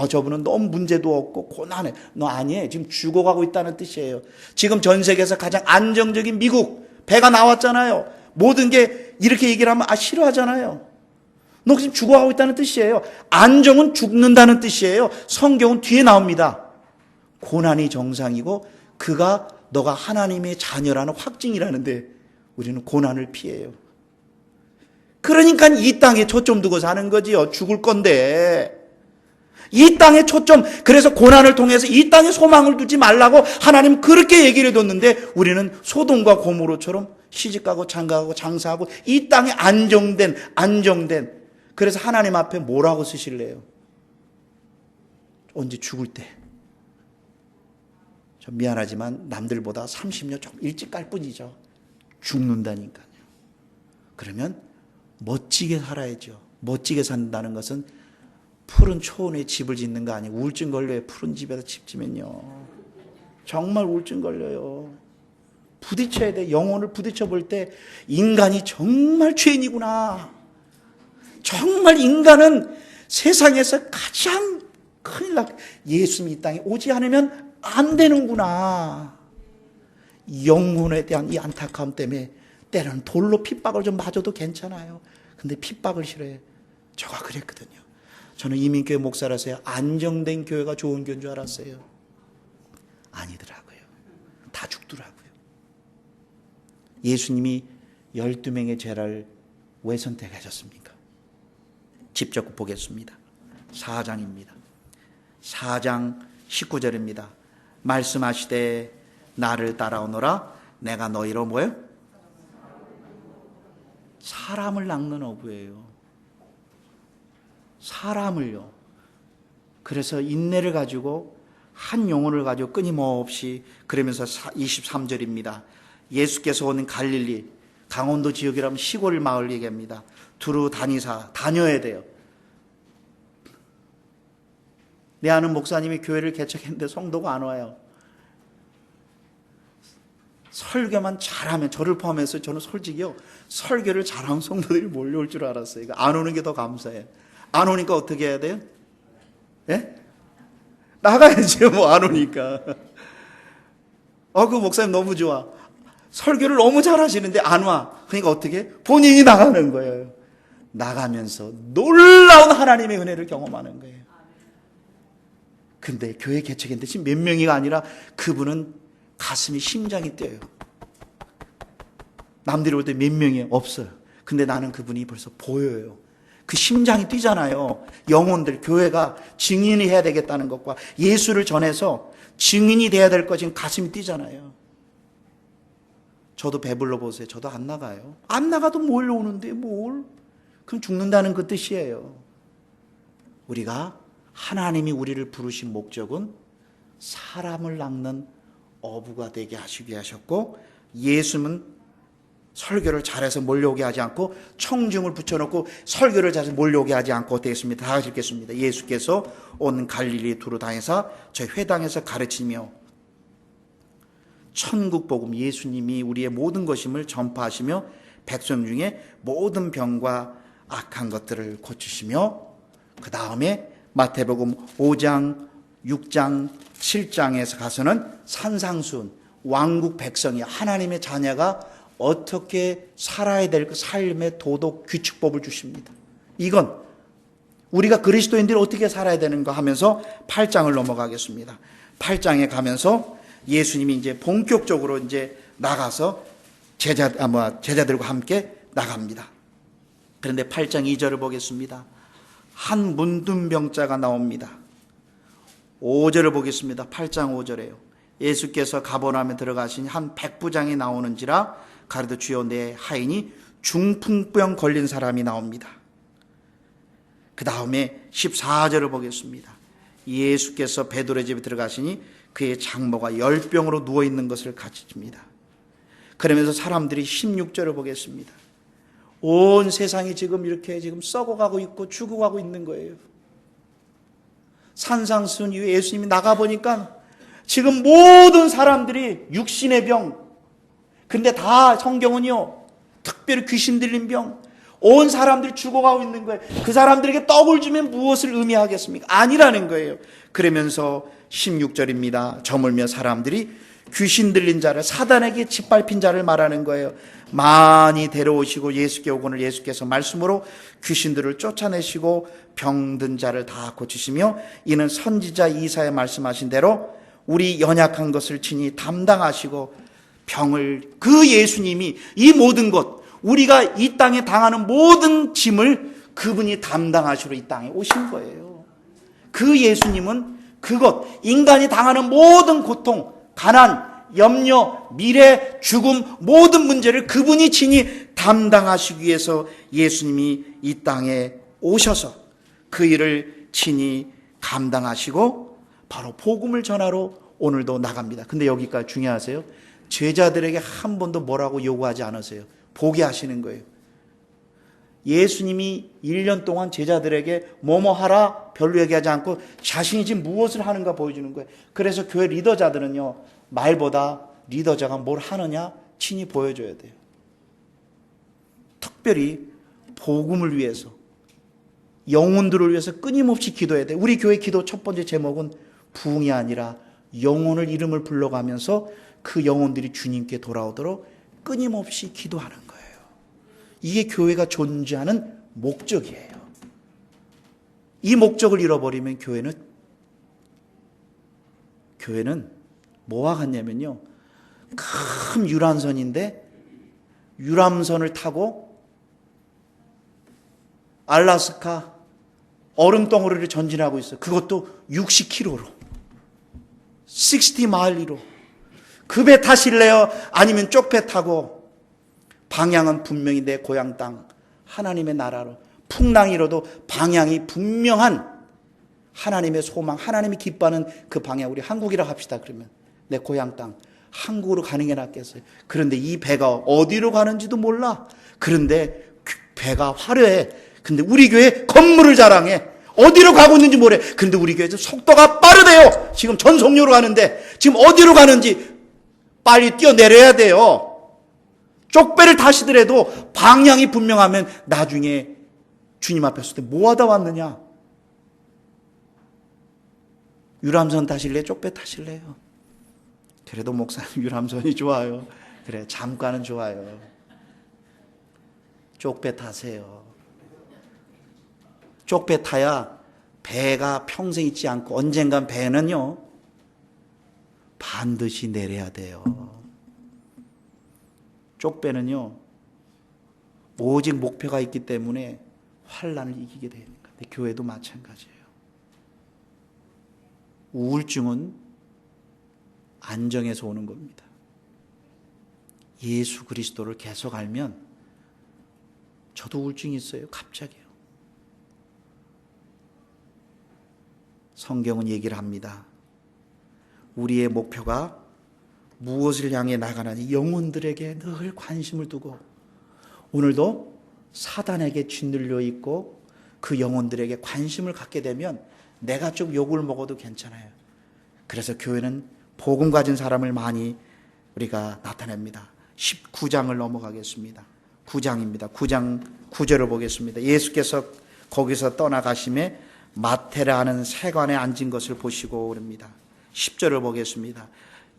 저분은 너무 문제도 없고 고난해. 너 아니에요. 지금 죽어가고 있다는 뜻이에요. 지금 전 세계에서 가장 안정적인 미국, 배가 나왔잖아요. 모든 게 이렇게 얘기를 하면 싫어하잖아요. 너 지금 죽어가고 있다는 뜻이에요. 안정은 죽는다는 뜻이에요. 성경은 뒤에 나옵니다. 고난이 정상이고 그가 너가 하나님의 자녀라는 확증이라는데 우리는 고난을 피해요. 그러니까 이 땅에 초점 두고 사는 거지요. 죽을 건데. 이 땅에 초점, 그래서 고난을 통해서 이 땅에 소망을 두지 말라고 하나님 그렇게 얘기를 해뒀는데, 우리는 소돔과 고모로처럼 시집가고 장가가고 장사하고 이 땅에 안정된, 그래서 하나님 앞에 뭐라고 쓰실래요? 언제 죽을 때. 좀 미안하지만 남들보다 30년 좀 일찍 갈 뿐이죠. 죽는다니까요. 그러면 멋지게 살아야죠. 멋지게 산다는 것은 푸른 초원에 집을 짓는 거 아니고, 우울증 걸려요. 푸른 집에서 집 지면요. 정말 우울증 걸려요. 부딪혀야 돼. 영혼을 부딪혀 볼 때 인간이 정말 죄인이구나. 정말 인간은 세상에서 가장 큰일 나. 예수님이 이 땅에 오지 않으면 안 되는구나. 영혼에 대한 이 안타까움 때문에 때로는 돌로 핍박을 좀 맞아도 괜찮아요. 근데 핍박을 싫어해요. 저가 그랬거든요. 저는 이민교회 목사라서요, 안정된 교회가 좋은 교회인 줄 알았어요. 아니더라고요. 다 죽더라고요. 예수님이 12명의 제자를 왜 선택하셨습니까? 직접 보겠습니다. 4장입니다. 4장 19절입니다. 말씀하시되 나를 따라오너라 내가 너희로 뭐예요? 사람을 낚는 어부예요. 사람을요. 그래서 인내를 가지고 한 영혼을 가지고 끊임없이, 그러면서 23절입니다. 예수께서 오는 갈릴리, 강원도 지역이라면 시골 마을 얘기합니다. 두루 다니사, 다녀야 돼요. 내 아는 목사님이 교회를 개척했는데 성도가 안 와요. 설교만 잘하면, 저를 포함해서 저는 솔직히요, 설교를 잘하면 성도들이 몰려올 줄 알았어요. 안 오는 게 더 감사해요. 안 오니까 어떻게 해야 돼요? 예? 나가야죠, 뭐 안 오니까. 그 목사님 너무 좋아. 설교를 너무 잘하시는데 안 와. 그러니까 어떻게? 본인이 나가는 거예요. 나가면서 놀라운 하나님의 은혜를 경험하는 거예요. 근데 교회 개척했는데 지금 몇 명이가 아니라 그분은 가슴이, 심장이 뛰어요. 남들이 올 때 몇 명이 없어요. 근데 나는 그분이 벌써 보여요. 그 심장이 뛰잖아요. 영혼들, 교회가 증인이 해야 되겠다는 것과 예수를 전해서 증인이 돼야 될 것, 지금 가슴이 뛰잖아요. 저도 배불러 보세요. 저도 안 나가요. 안 나가도 몰려오는데 뭘. 그럼 죽는다는 그 뜻이에요. 우리가, 하나님이 우리를 부르신 목적은 사람을 낚는 어부가 되게 하시게 하셨고, 예수는 설교를 잘해서 몰려오게 하지 않고 청중을 붙여놓고 설교를 잘해서 몰려오게 하지 않고 어떻게 했습니다? 다 같이 읽겠습니다. 예수께서 온 갈릴리 두루 다니사 저희 회당에서 가르치며 천국 복음, 예수님이 우리의 모든 것임을 전파하시며 백성 중에 모든 병과 악한 것들을 고치시며, 그 다음에 마태복음 5장, 6장, 7장에서 가서는 산상수훈, 왕국 백성이, 하나님의 자녀가 어떻게 살아야 될 삶의 도덕 규칙법을 주십니다. 이건 우리가 그리스도인들이 어떻게 살아야 되는가 하면서 8장을 넘어가겠습니다. 8장에 가면서 예수님이 이제 본격적으로 이제 나가서 제자들과 함께 나갑니다. 그런데 8장 2절을 보겠습니다. 한 문둥병자가 나옵니다. 5절을 보겠습니다. 8장 5절에요. 예수께서 가버나움에 들어가시니 한 백부장이 나오는지라 가르쳐 주여 내 하인이 중풍병 걸린 사람이 나옵니다. 그 다음에 14절을 보겠습니다. 예수께서 베드로의 집에 들어가시니 그의 장모가 열병으로 누워있는 것을 가르칩니다. 그러면서 사람들이 16절을 보겠습니다. 온 세상이 지금 이렇게 지금 썩어가고 있고 죽어가고 있는 거예요. 산상수훈 이후에 예수님이 나가보니까 지금 모든 사람들이 육신의 병, 근데 다 성경은요, 특별히 귀신 들린 병, 온 사람들이 죽어가고 있는 거예요. 그 사람들에게 떡을 주면 무엇을 의미하겠습니까? 아니라는 거예요. 그러면서 16절입니다. 저물며 사람들이 귀신 들린 자를, 사단에게 짓밟힌 자를 말하는 거예요. 많이 데려오시고 예수께 오거늘 예수께서 말씀으로 귀신들을 쫓아내시고 병든 자를 다 고치시며, 이는 선지자 이사야 말씀하신 대로 우리 연약한 것을 친히 담당하시고, 병을, 그 예수님이 이 모든 것, 우리가 이 땅에 당하는 모든 짐을 그분이 담당하시러 이 땅에 오신 거예요. 그 예수님은 그것, 인간이 당하는 모든 고통, 가난, 염려, 미래, 죽음, 모든 문제를 그분이 친히 담당하시기 위해서 예수님이 이 땅에 오셔서 그 일을 친히 감당하시고 바로 복음을 전하러 오늘도 나갑니다. 근데 여기까지 중요하세요. 제자들에게 한 번도 뭐라고 요구하지 않으세요. 보게 하시는 거예요. 예수님이 1년 동안 제자들에게 뭐뭐 하라 별로 얘기하지 않고 자신이 지금 무엇을 하는가 보여주는 거예요. 그래서 교회 리더자들은요, 말보다 리더자가 뭘 하느냐 친히 보여줘야 돼요. 특별히 복음을 위해서, 영혼들을 위해서 끊임없이 기도해야 돼요. 우리 교회 기도 첫 번째 제목은 부흥이 아니라 영혼을, 이름을 불러가면서 그 영혼들이 주님께 돌아오도록 끊임없이 기도하는 거예요. 이게 교회가 존재하는 목적이에요. 이 목적을 잃어버리면 교회는 뭐와 같냐면요, 큰 유람선인데 유람선을 타고 알라스카 얼음덩어리를 전진하고 있어요. 그것도 60km로. 60마일리로. 그 배 타실래요? 아니면 쪽배 타고? 방향은 분명히 내 고향 땅 하나님의 나라로. 풍랑이로도 방향이 분명한 하나님의 소망, 하나님이 기뻐하는 그 방향. 우리 한국이라 합시다. 그러면 내 고향 땅 한국으로 가는 게 낫겠어요. 그런데 이 배가 어디로 가는지도 몰라. 그런데 배가 화려해. 근데 우리 교회 건물을 자랑해. 어디로 가고 있는지 모르래. 근데 우리 교회에서 속도가 빠르대요. 지금 전송료로 가는데 지금 어디로 가는지 빨리 뛰어내려야 돼요. 쪽배를 타시더라도 방향이 분명하면 나중에 주님 앞에 섰을 때 뭐 하다 왔느냐? 유람선 타실래요? 쪽배 타실래요? 그래도 목사님 유람선이 좋아요. 그래, 잠깐은 좋아요. 쪽배 타세요. 쪽배 타야 배가 평생 있지 않고 언젠간 배는요 반드시 내려야 돼요. 쪽배는요 오직 목표가 있기 때문에 환난을 이기게 되는 거예요. 교회도 마찬가지예요. 우울증은 안정에서 오는 겁니다. 예수 그리스도를 계속 알면, 저도 우울증이 있어요. 갑자기요. 성경은 얘기를 합니다. 우리의 목표가 무엇을 향해 나가는지 영혼들에게 늘 관심을 두고, 오늘도 사단에게 짓눌려 있고 그 영혼들에게 관심을 갖게 되면 내가 좀 욕을 먹어도 괜찮아요. 그래서 교회는 복음 가진 사람을 많이 우리가 나타냅니다. 19장을 넘어가겠습니다. 9장입니다. 9장 9절을 보겠습니다. 예수께서 거기서 떠나가심에 마테라 하는 세관에 앉은 것을 보시고 그럽니다. 10절을 보겠습니다.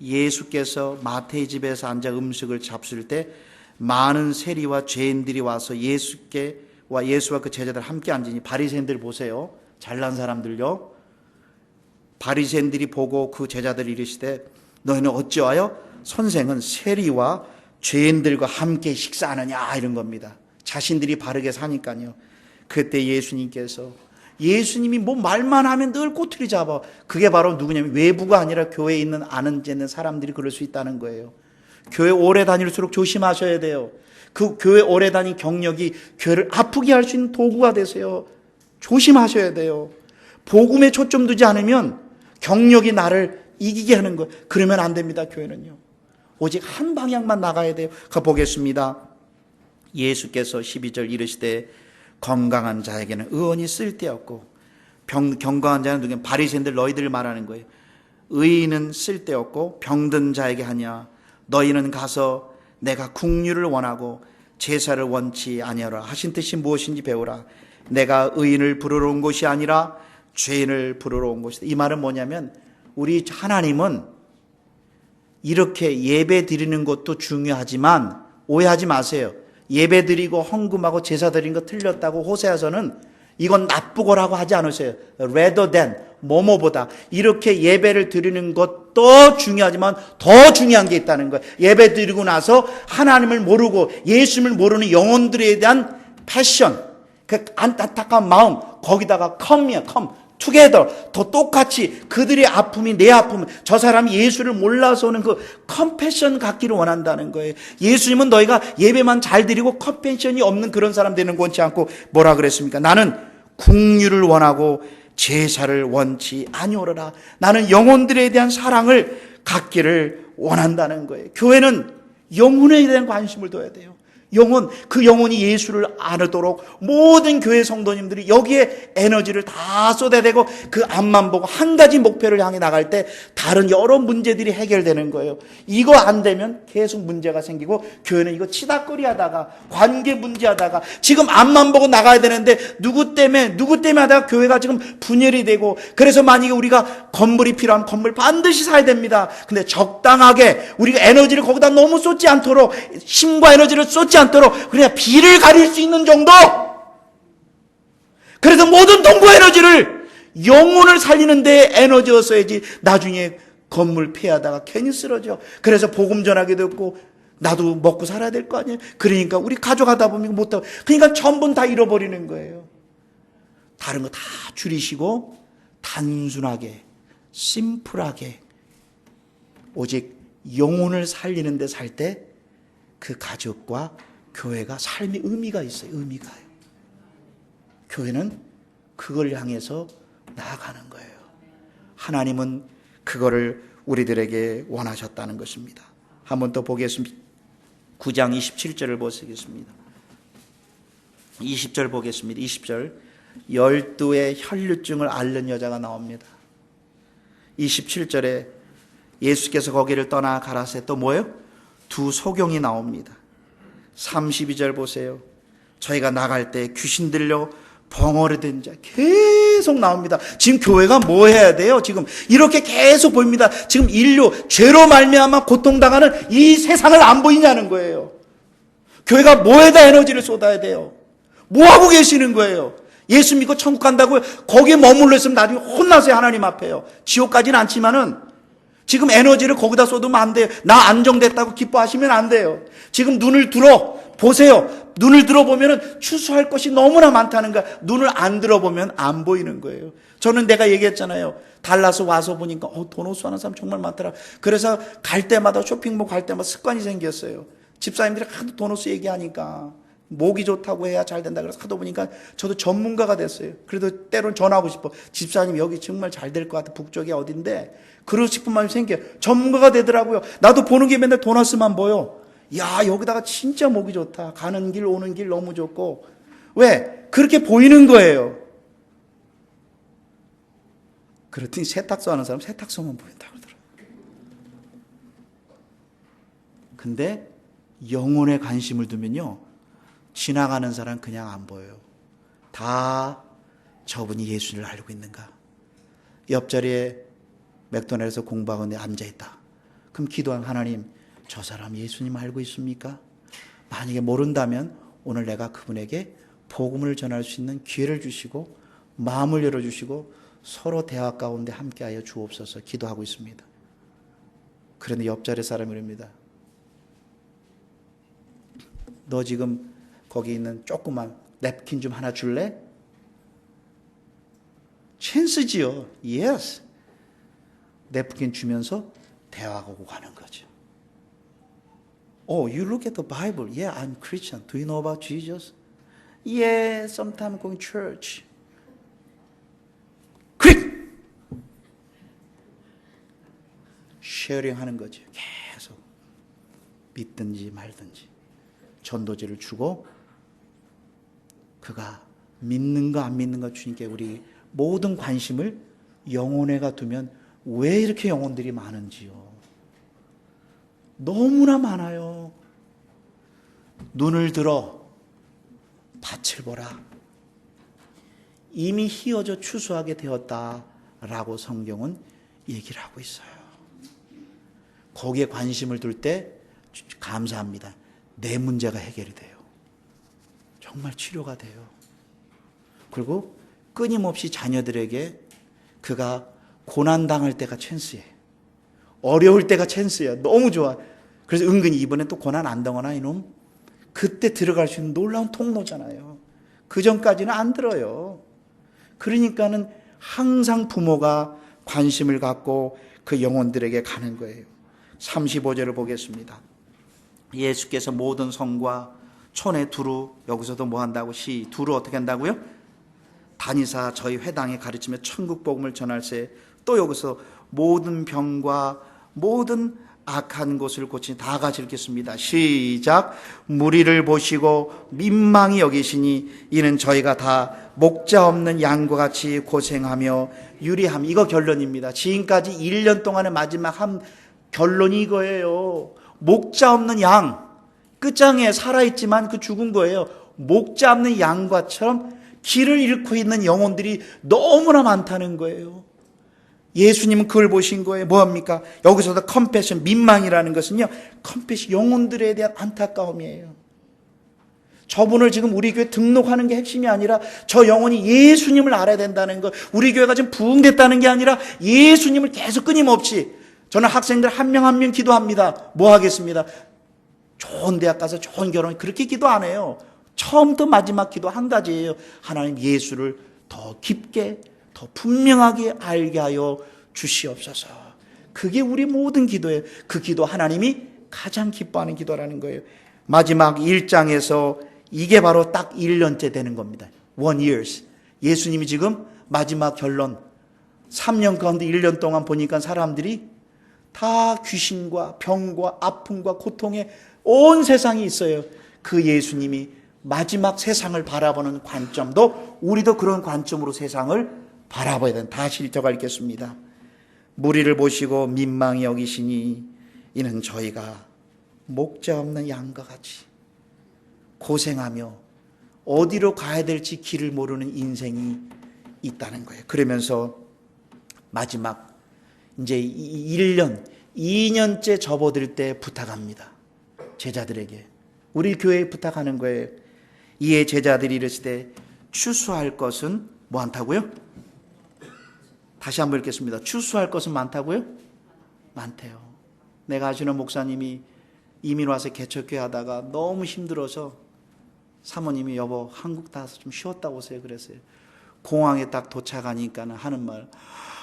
예수께서 마태의 집에서 앉아 음식을 잡술 때 많은 세리와 죄인들이 와서 예수와 그 제자들 함께 앉으니, 바리새인들 보세요. 잘난 사람들요. 바리새인들이 보고 그 제자들이 이르시되 너희는 어찌하여 선생은 세리와 죄인들과 함께 식사하느냐, 이런 겁니다. 자신들이 바르게 사니까요. 그때 예수님이 뭐 말만 하면 늘 꼬투리 잡아. 그게 바로 누구냐면 외부가 아니라 교회에 있는 아는 짓는 사람들이 그럴 수 있다는 거예요. 교회 오래 다닐수록 조심하셔야 돼요. 그 교회 오래 다닌 경력이 교회를 아프게 할 수 있는 도구가 되세요. 조심하셔야 돼요. 복음에 초점 두지 않으면 경력이 나를 이기게 하는 거예요. 그러면 안 됩니다. 교회는요. 오직 한 방향만 나가야 돼요. 가보겠습니다. 예수께서 12절 이르시되 건강한 자에게는 의원이 쓸데없고, 건강한 자는 누구냐? 바리새인들, 너희들 말하는 거예요. 의인은 쓸데없고 병든 자에게 하냐? 너희는 가서 내가 긍휼을 원하고 제사를 원치 아니하라 하신 뜻이 무엇인지 배우라. 내가 의인을 부르러 온 것이 아니라 죄인을 부르러 온 것이다. 이 말은 뭐냐면, 우리 하나님은 이렇게 예배 드리는 것도 중요하지만 오해하지 마세요. 예배 드리고 헌금하고 제사 드리는 거 틀렸다고 호세아서는 이건 나쁘고라고 하지 않으세요. rather than, 뭐뭐보다. 이렇게 예배를 드리는 것도 중요하지만 더 중요한 게 있다는 거예요. 예배 드리고 나서 하나님을 모르고 예수님을 모르는 영혼들에 대한 패션, 그 안타까운 마음, 거기다가 come together, 더 똑같이 그들의 아픔이 내 아픔, 저 사람이 예수를 몰라서 오는 그 컴패션 갖기를 원한다는 거예요. 예수님은 너희가 예배만 잘 드리고 컴패션이 없는 그런 사람 되는 거 원치 않고 뭐라 그랬습니까? 나는 긍휼을 원하고 제사를 원치 아니오르라. 나는 영혼들에 대한 사랑을 갖기를 원한다는 거예요. 교회는 영혼에 대한 관심을 둬야 돼요. 그 영혼이 예수를 알도록 모든 교회 성도님들이 여기에 에너지를 다 쏟아야 되고, 그 앞만 보고 한 가지 목표를 향해 나갈 때 다른 여러 문제들이 해결되는 거예요. 이거 안 되면 계속 문제가 생기고, 교회는 이거 치다거리 하다가 관계 문제 하다가 지금 앞만 보고 나가야 되는데 누구 때문에 하다가 교회가 지금 분열이 되고, 그래서 만약에 우리가 건물이 필요하면 건물 반드시 사야 됩니다. 근데 적당하게 우리가 에너지를 거기다 너무 쏟지 않도록, 힘과 에너지를 쏟지 않도록 그냥 비를 가릴 수 있는 정도. 그래서 모든 동부 에너지를 영혼을 살리는 데 에너지를 써야지 나중에 건물 폐하다가 괜히 쓰러져. 그래서 복음 전하기도 없고, 나도 먹고 살아야 될 거 아니에요. 그러니까 우리 가져가다 보면 못하고, 그러니까 전부 다 잃어버리는 거예요. 다른 거 다 줄이시고 단순하게, 심플하게 오직 영혼을 살리는 데 살 때 그 가족과 교회가 삶의 의미가 있어요. 의미가요. 교회는 그걸 향해서 나아가는 거예요. 하나님은 그거를 우리들에게 원하셨다는 것입니다. 한 번 더 보겠습니다. 9장 27절을 보시겠습니다. 20절 보겠습니다. 20절. 12의 혈류증을 앓는 여자가 나옵니다. 27절에 예수께서 거기를 떠나 가라세 또 뭐예요? 두 소경이 나옵니다. 32절 보세요. 저희가 나갈 때 귀신 들려 벙어리 된 자 계속 나옵니다. 지금 교회가 뭐 해야 돼요? 지금 이렇게 계속 보입니다. 지금 인류 죄로 말미암아 고통당하는 이 세상을 안 보이냐는 거예요. 교회가 뭐에다 에너지를 쏟아야 돼요? 뭐 하고 계시는 거예요? 예수 믿고 천국 간다고요? 거기에 머물러 있으면 나중에 혼나세요. 하나님 앞에요. 지옥 가지는 않지만은 지금 에너지를 거기다 쏟으면 안 돼요. 나 안정됐다고 기뻐하시면 안 돼요. 지금 눈을 들어 보세요. 눈을 들어보면 추수할 것이 너무나 많다는 거야. 눈을 안 들어보면 안 보이는 거예요. 저는 내가 얘기했잖아요. 달라스 와서 보니까 도넛 하는 사람 정말 많더라. 그래서 갈 때마다 쇼핑몰 갈 때마다 습관이 생겼어요. 집사님들이 하도 도넛 얘기하니까 목이 좋다고 해야 잘 된다 그래서 하다 보니까 저도 전문가가 됐어요. 그래도 때론 전화하고 싶어. 집사님 여기 정말 잘 될 것 같아. 북쪽이 어딘데? 그러고 싶은 마음이 생겨요. 전문가가 되더라고요. 나도 보는 게 맨날 도넛만 보여. 야, 여기다가 진짜 목이 좋다. 가는 길 오는 길 너무 좋고. 왜? 그렇게 보이는 거예요. 그렇더니 세탁소 하는 사람 세탁소만 보인다고 그러더라고요. 근데 영혼에 관심을 두면요, 지나가는 사람 그냥 안 보여요. 다 저분이 예수를 알고 있는가? 옆자리에 맥도날드에서 공부하고 앉아있다. 그럼 기도한 하나님, 저 사람 예수님 알고 있습니까? 만약에 모른다면 오늘 내가 그분에게 복음을 전할 수 있는 기회를 주시고 마음을 열어주시고 서로 대화 가운데 함께하여 주옵소서 기도하고 있습니다. 그런데 옆자리 사람이 그럽니다. 너 지금 거기 있는 조그만 냅킨 좀 하나 줄래? 찬스지요. Yes. 냅킨 주면서 대화하고 가는 거죠. Oh, you look at the Bible. Yeah, I'm Christian. Do you know about Jesus? Yeah, sometimes going to church. click! 쉐어링 하는 거죠. 계속. 믿든지 말든지. 전도지를 주고 그가 믿는가 안 믿는가 주님께 우리 모든 관심을 영혼에가 두면 왜 이렇게 영혼들이 많은지요. 너무나 많아요. 눈을 들어 밭을 보라. 이미 희어져 추수하게 되었다라고 성경은 얘기를 하고 있어요. 거기에 관심을 둘 때 감사합니다. 내 문제가 해결이 돼요. 정말 치료가 돼요. 그리고 끊임없이 자녀들에게 그가 고난당할 때가 찬스예요. 어려울 때가 찬스예요. 너무 좋아. 그래서 은근히 이번엔 또 고난 안 당하나 이놈? 그때 들어갈 수 있는 놀라운 통로잖아요. 그 전까지는 안 들어요. 그러니까는 항상 부모가 관심을 갖고 그 영혼들에게 가는 거예요. 35절을 보겠습니다. 예수께서 모든 성과 촌에 두루, 여기서도 뭐 한다고 두루 어떻게 한다고요? 다니사 저희 회당에 가르치며 천국 복음을 전할세. 또 여기서 모든 병과 모든 악한 것을 고치니 다 같이 읽겠습니다. 시작. 무리를 보시고 민망히 여기시니 이는 저희가 다 목자 없는 양과 같이 고생하며 유리함. 이거 결론입니다. 지금까지 1년 동안의 마지막 한 결론이 이거예요. 목자 없는 양, 끝장에 살아있지만 그 죽은 거예요. 목자 없는 양과처럼 길을 잃고 있는 영혼들이 너무나 많다는 거예요. 예수님은 그걸 보신 거예요. 뭐합니까? 여기서도 컴패션, 민망이라는 것은요, 컴패션, 영혼들에 대한 안타까움이에요. 저분을 지금 우리 교회 등록하는 게 핵심이 아니라 저 영혼이 예수님을 알아야 된다는 것, 우리 교회가 지금 부흥됐다는 게 아니라 예수님을 계속 끊임없이. 저는 학생들 한 명 한 명 기도합니다. 뭐 하겠습니다. 좋은 대학 가서 좋은 결혼, 그렇게 기도 안 해요. 처음부터 마지막 기도 한 가지예요. 하나님 예수를 더 깊게, 더 분명하게 알게 하여 주시옵소서. 그게 우리 모든 기도예요. 그 기도 하나님이 가장 기뻐하는 기도라는 거예요. 마지막 1장에서 이게 바로 딱 1년째 되는 겁니다. 1 years. 예수님이 지금 마지막 결론 3년 가운데 1년 동안 보니까 사람들이 다 귀신과 병과 아픔과 고통에 온 세상이 있어요. 그 예수님이 마지막 세상을 바라보는 관점도 우리도 그런 관점으로 세상을 바라봐야 된다. 다시 읽어가 읽겠습니다. 무리를 보시고 민망히 여기시니 이는 저희가 목자 없는 양과 같이 고생하며 어디로 가야 될지 길을 모르는 인생이 있다는 거예요. 그러면서 마지막 이제 1년, 2년째 접어들 때 부탁합니다. 제자들에게. 우리 교회에 부탁하는 거예요. 이에 제자들이 이르시되 추수할 것은 많다고요? 다시 한번 읽겠습니다. 추수할 것은 많다고요? 많대요. 내가 아시는 목사님이 이민 와서 개척교회 하다가 너무 힘들어서 사모님이 여보 한국 가서 좀 쉬었다 오세요 그랬어요. 공항에 딱 도착하니까 하는 말,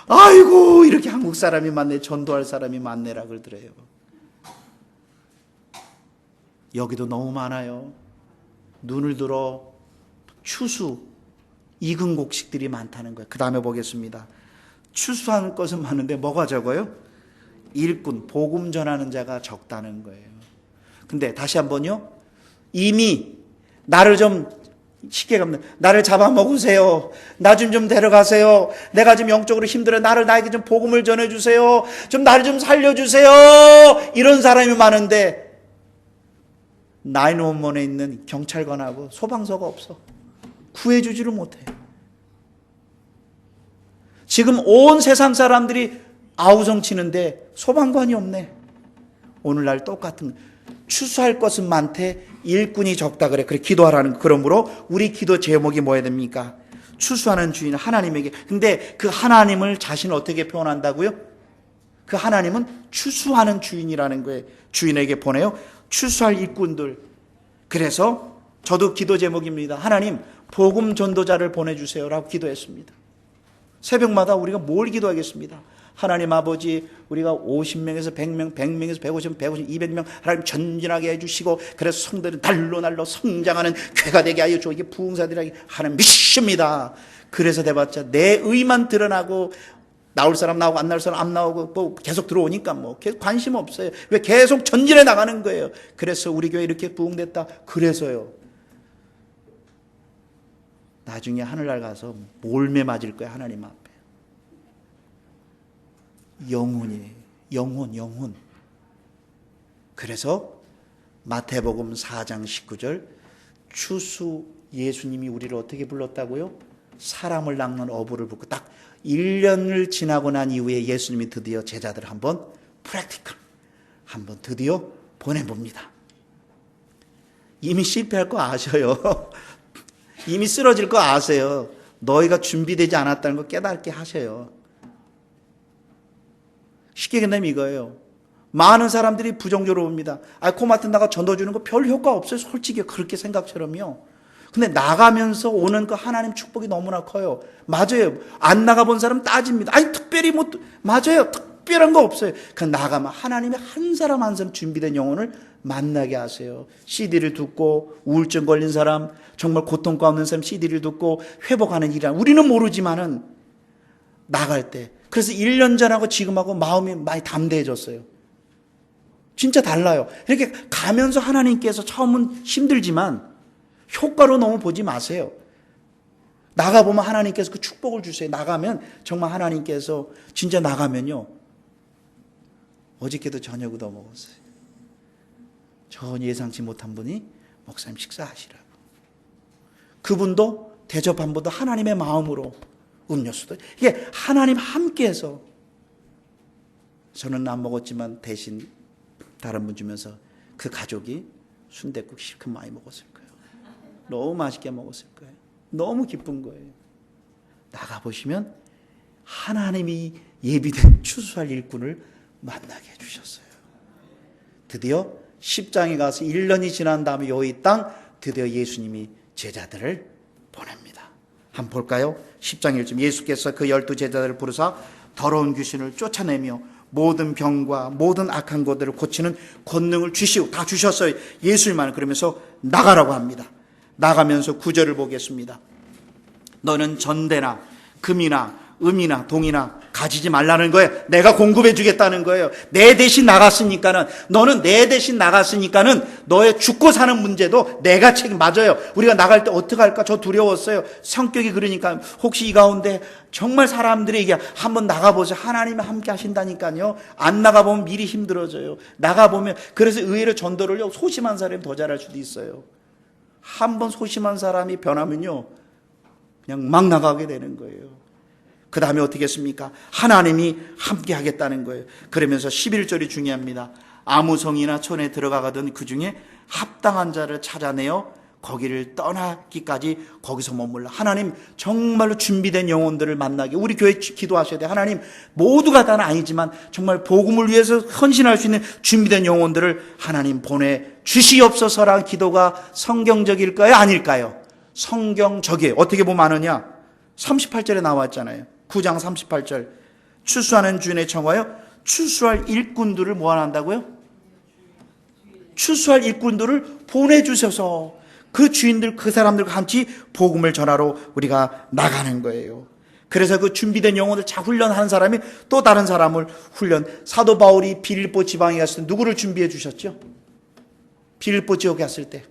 아이고 이렇게 한국 사람이 많네, 전도할 사람이 많네라 그러더래요. 여기도 너무 많아요. 눈을 들어 추수, 익은 곡식들이 많다는 거예요. 그 다음에 보겠습니다. 추수하는 것은 많은데 뭐가 적어요? 일꾼, 복음 전하는 자가 적다는 거예요. 근데 다시 한번요. 이미 나를 좀 쉽게 가면 나를 잡아먹으세요. 나 좀 데려가세요. 내가 지금 영적으로 힘들어. 나에게 좀 복음을 전해주세요. 좀 나를 좀 살려주세요. 이런 사람이 많은데 911에 있는 경찰관하고 소방서가 없어. 구해주지를 못해. 지금 온 세상 사람들이 아우성 치는데 소방관이 없네. 오늘날 똑같은 추수할 것은 많대 일꾼이 적다 그래. 그래 기도하라는 거. 그러므로 우리 기도 제목이 뭐야 됩니까? 추수하는 주인 하나님에게. 근데 그 하나님을 자신을 어떻게 표현한다고요? 그 하나님은 추수하는 주인이라는 거예요. 주인에게 보내요. 추수할 일꾼들. 그래서 저도 기도 제목입니다. 하나님 복음 전도자를 보내주세요 라고 기도했습니다. 새벽마다 우리가 뭘 기도하겠습니다. 하나님 아버지 우리가 50명에서 100명, 100명에서 150명, 200명 하나님 전진하게 해주시고 그래서 성들은 날로 성장하는 괴가 되게 하여 주어 이게 부흥사들에게 하나님 믿습니다. 그래서 대봤자 내 의만 드러나고 나올 사람 나오고 안 나올 사람 안 나오고 뭐 계속 들어오니까 뭐 계속 관심 없어요. 왜 계속 전진해 나가는 거예요. 그래서 우리 교회 이렇게 부흥됐다. 그래서요. 나중에 하늘날 가서 몰매 맞을 거야 하나님 앞에. 영혼이에요. 영혼. 그래서 마태복음 4장 19절 추수 예수님이 우리를 어떻게 불렀다고요? 사람을 낚는 어부를 부르고 딱 1년을 지나고 난 이후에 예수님이 드디어 제자들을 한번 프랙티컬 한번 드디어 보내봅니다. 이미 실패할 거 아셔요. 이미 쓰러질 거 아세요. 너희가 준비되지 않았다는 거 깨닫게 하셔요. 쉽게 얘기하면 이거예요. 많은 사람들이 부정적으로 봅니다. 코마트 나가 전도 주는 거 별 효과 없어요. 솔직히 그렇게 생각처럼요. 근데 나가면서 오는 그 하나님 축복이 너무나 커요. 맞아요. 안 나가본 사람 따집니다. 특별히 맞아요. 특별한 거 없어요. 그냥 나가면 하나님이 한 사람 한 사람 준비된 영혼을 만나게 하세요. CD를 듣고 우울증 걸린 사람, 정말 고통 가운데 있는 사람 CD를 듣고 회복하는 일이라 우리는 모르지만은 나갈 때. 그래서 1년 전하고 지금하고 마음이 많이 담대해졌어요. 진짜 달라요. 이렇게 가면서 하나님께서 처음은 힘들지만 효과로 너무 보지 마세요. 나가보면 하나님께서 그 축복을 주세요. 나가면 정말 하나님께서 진짜 나가면요. 어저께도 저녁 얻어 먹었어요. 전혀 예상치 못한 분이 목사님 식사하시라고. 그분도 대접한보다 하나님의 마음으로 음료수도 이게 하나님 함께해서 저는 안 먹었지만 대신 다른 분 주면서 그 가족이 순댓국 실컷 많이 먹었을 거예요. 너무 맛있게 먹었을 거예요. 너무 기쁜 거예요. 나가보시면 하나님이 예비된 추수할 일꾼을 만나게 해주셨어요. 드디어 10장에 가서 1년이 지난 다음에 여기 땅 드디어 예수님이 제자들을 보냅니다. 한번 볼까요? 10장 1절. 예수께서 그 12 제자들을 부르사 더러운 귀신을 쫓아내며 모든 병과 모든 악한 것들을 고치는 권능을 주시고, 다 주셨어요. 예수님만. 그러면서 나가라고 합니다. 나가면서 9절을 보겠습니다. 너는 전대나 금이나 음이나 동이나 가지지 말라는 거예요. 내가 공급해 주겠다는 거예요. 내 대신 나갔으니까는, 너는 내 대신 나갔으니까는 너의 죽고 사는 문제도 내가 맞아요. 우리가 나갈 때 어떻게 할까? 저 두려웠어요. 성격이 그러니까. 혹시 이 가운데 정말 사람들에게 한번 나가보세요. 하나님이 함께 하신다니까요. 안 나가보면 미리 힘들어져요. 나가보면, 그래서 의외로 전도를요, 소심한 사람이 더 잘할 수도 있어요. 한번 소심한 사람이 변하면요, 그냥 막 나가게 되는 거예요. 그 다음에 어떻게 했습니까? 하나님이 함께 하겠다는 거예요. 그러면서 11절이 중요합니다. 아무 성이나 촌에 들어가거든 그 중에 합당한 자를 찾아내어 거기를 떠나기까지 거기서 머물러. 하나님 정말로 준비된 영혼들을 만나게, 우리 교회 기도하셔야 돼요. 하나님 모두가 다는 아니지만 정말 복음을 위해서 헌신할 수 있는 준비된 영혼들을 하나님 보내주시옵소서라는 기도가 성경적일까요? 아닐까요? 성경적이에요. 어떻게 보면 아느냐? 38절에 나왔잖아요. 9장 38절. 추수하는 주인의 청하여 추수할 일꾼들을 모아낸다고요? 추수할 일꾼들을 보내주셔서 그 주인들, 그 사람들과 같이 복음을 전하러 우리가 나가는 거예요. 그래서 그 준비된 영혼을 잘 훈련하는 사람이 또 다른 사람을 훈련. 사도 바울이 빌립보 지방에 갔을 때 누구를 준비해 주셨죠? 빌립보 지역에 갔을 때.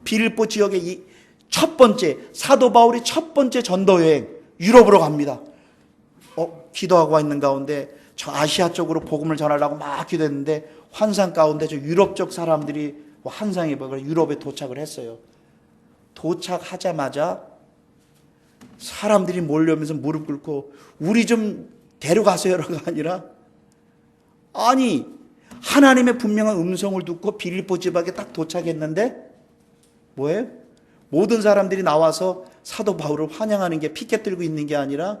빌립보 지역의 첫 번째, 사도 바울이 첫 번째 전도 여행, 유럽으로 갑니다. 기도하고 와 있는 가운데 저 아시아 쪽으로 복음을 전하려고 막 기도했는데 환상 가운데 저 유럽 쪽 사람들이 환상이 보여 유럽에 도착을 했어요. 도착하자마자 사람들이 몰려오면서 무릎 꿇고 우리 좀 데려가세요라가 아니라, 아니 하나님의 분명한 음성을 듣고 빌립보 지방에 딱 도착했는데 뭐예요? 모든 사람들이 나와서 사도 바울을 환영하는 게, 피켓 들고 있는 게 아니라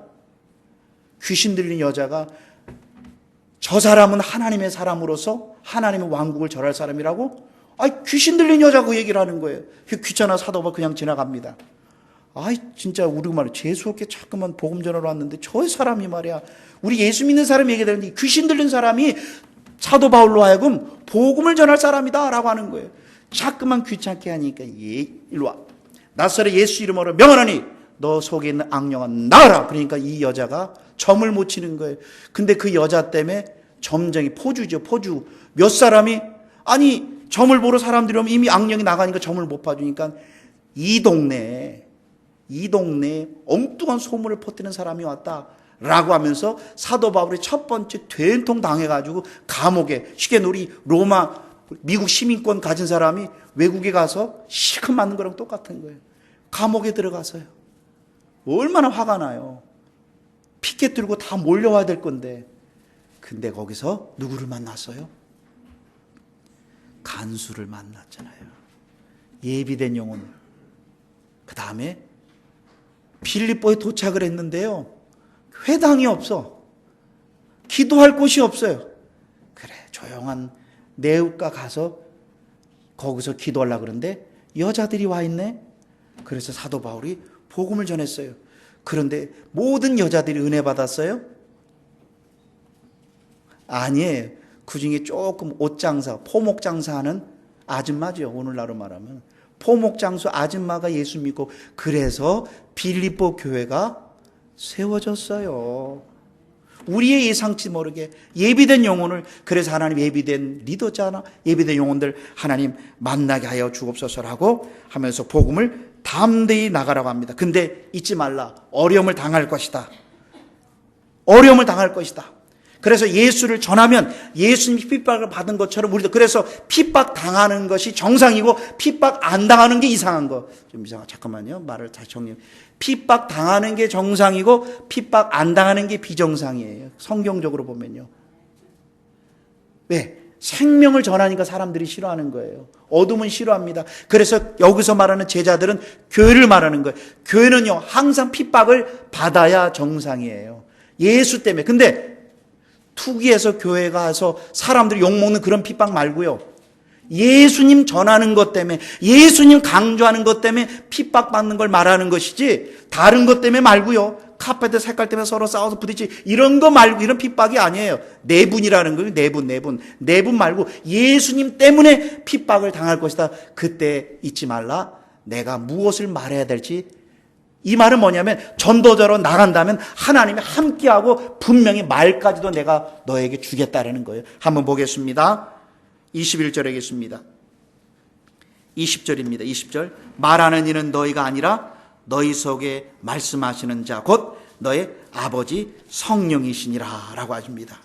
귀신 들린 여자가 저 사람은 하나님의 사람으로서 하나님의 왕국을 절할 사람이라고? 아이, 귀신 들린 여자 그 얘기를 하는 거예요. 귀찮아 사도 바울 그냥 지나갑니다. 아이, 진짜 우리 말로 재수없게 자꾸만 복음 전하러 왔는데 저 사람이 말이야, 우리 예수 믿는 사람이 얘기되는데 귀신 들린 사람이 사도 바울로 하여금 복음을 전할 사람이다 라고 하는 거예요. 자꾸만 귀찮게 하니까 일로 와. 나사렛 예수 이름으로 명하노니 너 속에 있는 악령아 나가라. 그러니까 이 여자가 점을 못 치는 거예요. 근데 그 여자 때문에 점쟁이, 포주죠, 포주. 몇 사람이, 아니 점을 보러 사람들이 오면 이미 악령이 나가니까 점을 못 봐주니까 이 동네에 엉뚱한 소문을 퍼뜨리는 사람이 왔다 라고 하면서 사도 바울이 첫 번째 된통 당해가지고 감옥에, 쉽게 우리 로마 미국 시민권 가진 사람이 외국에 가서 실컷 맞는 거랑 똑같은 거예요. 감옥에 들어가서요. 얼마나 화가 나요. 피켓 들고 다 몰려와야 될 건데. 근데 거기서 누구를 만났어요? 간수를 만났잖아요. 예비된 영혼. 그 다음에 빌립보에 도착을 했는데요, 회당이 없어. 기도할 곳이 없어요. 그래, 조용한 내읍가 가서 거기서 기도하려고 그러는데 여자들이 와 있네. 그래서 사도 바울이 복음을 전했어요. 그런데 모든 여자들이 은혜 받았어요? 아니에요. 그 중에 조금 옷장사, 포목장사하는 아줌마죠. 오늘날로 말하면 포목장수 아줌마가 예수 믿고, 그래서 빌립보 교회가 세워졌어요. 우리의 예상치 모르게 예비된 영혼을, 그래서 하나님 예비된 리더잖아, 예비된 영혼들 하나님 만나게 하여 주옵소서라고 하면서 복음을 담대히 나가라고 합니다. 근데 잊지 말라, 어려움을 당할 것이다. 어려움을 당할 것이다. 그래서 예수를 전하면 예수님이 핍박을 받은 것처럼 우리도, 그래서 핍박 당하는 것이 정상이고 핍박 안 당하는 게 이상한 거. 좀 이상하, 잠깐만요. 말을 다시 정리. 핍박 당하는 게 정상이고 핍박 안 당하는 게 비정상이에요. 성경적으로 보면요. 왜? 생명을 전하니까 사람들이 싫어하는 거예요. 어둠은 싫어합니다. 그래서 여기서 말하는 제자들은 교회를 말하는 거예요. 교회는요, 항상 핍박을 받아야 정상이에요. 예수 때문에. 근데 투기해서 교회 가서 사람들이 욕먹는 그런 핍박 말고요, 예수님 전하는 것 때문에, 예수님 강조하는 것 때문에 핍박받는 걸 말하는 것이지 다른 것 때문에 말고요. 카페트 색깔 때문에 서로 싸워서 부딪히 이런 거 말고, 이런 핍박이 아니에요. 내분이라는 거예요. 내분 말고 예수님 때문에 핍박을 당할 것이다. 그때 잊지 말라. 내가 무엇을 말해야 될지. 이 말은 뭐냐면 전도자로 나간다면 하나님이 함께하고 분명히 말까지도 내가 너에게 주겠다라는 거예요. 한번 보겠습니다. 21절에 있습니다. 20절입니다. 20절. 말하는 이는 너희가 아니라 너희 속에 말씀하시는 자 곧 너의 아버지 성령이시니라 라고 하십니다.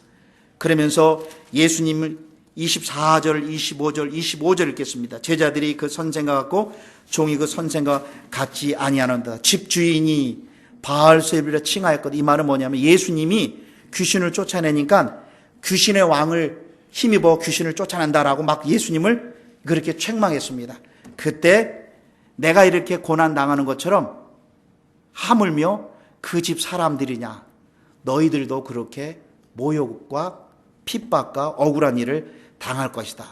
그러면서 예수님을 24절, 25절 읽겠습니다. 제자들이 그 선생과 같고 종이 그 선생과 같지 아니하는다. 집주인이 바알세불이라 칭하였거든. 이 말은 뭐냐면 예수님이 귀신을 쫓아내니까 귀신의 왕을 힘입어 귀신을 쫓아낸다라고 막 예수님을 그렇게 책망했습니다. 그때 내가 이렇게 고난 당하는 것처럼 하물며 그 집 사람들이냐, 너희들도 그렇게 모욕과 핍박과 억울한 일을 당할 것이다.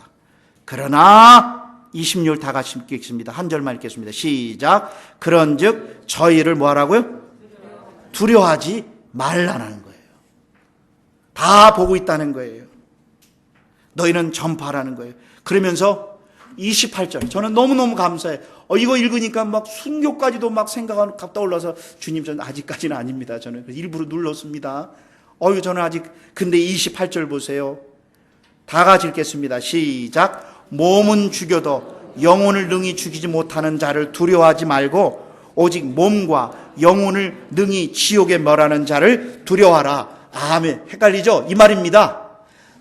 그러나 26절 다 같이 읽겠습니다. 한 절만 읽겠습니다. 시작. 그런즉 저희를 뭐하라고요? 두려워하지 말라는 거예요. 다 보고 있다는 거예요. 너희는 전파하라는 거예요. 그러면서 28절, 저는 너무너무 감사해요. 이거 읽으니까 막 순교까지도 막 생각하는 각 떠올라서 주님, 저는 아직까지는 아닙니다. 저는 일부러 눌렀습니다. 저는 아직. 근데 28절 보세요. 다 같이 읽겠습니다. 시작. 몸은 죽여도 영혼을 능히 죽이지 못하는 자를 두려워하지 말고 오직 몸과 영혼을 능히 지옥에 멸하는 자를 두려워하라. 아멘. 헷갈리죠? 이 말입니다.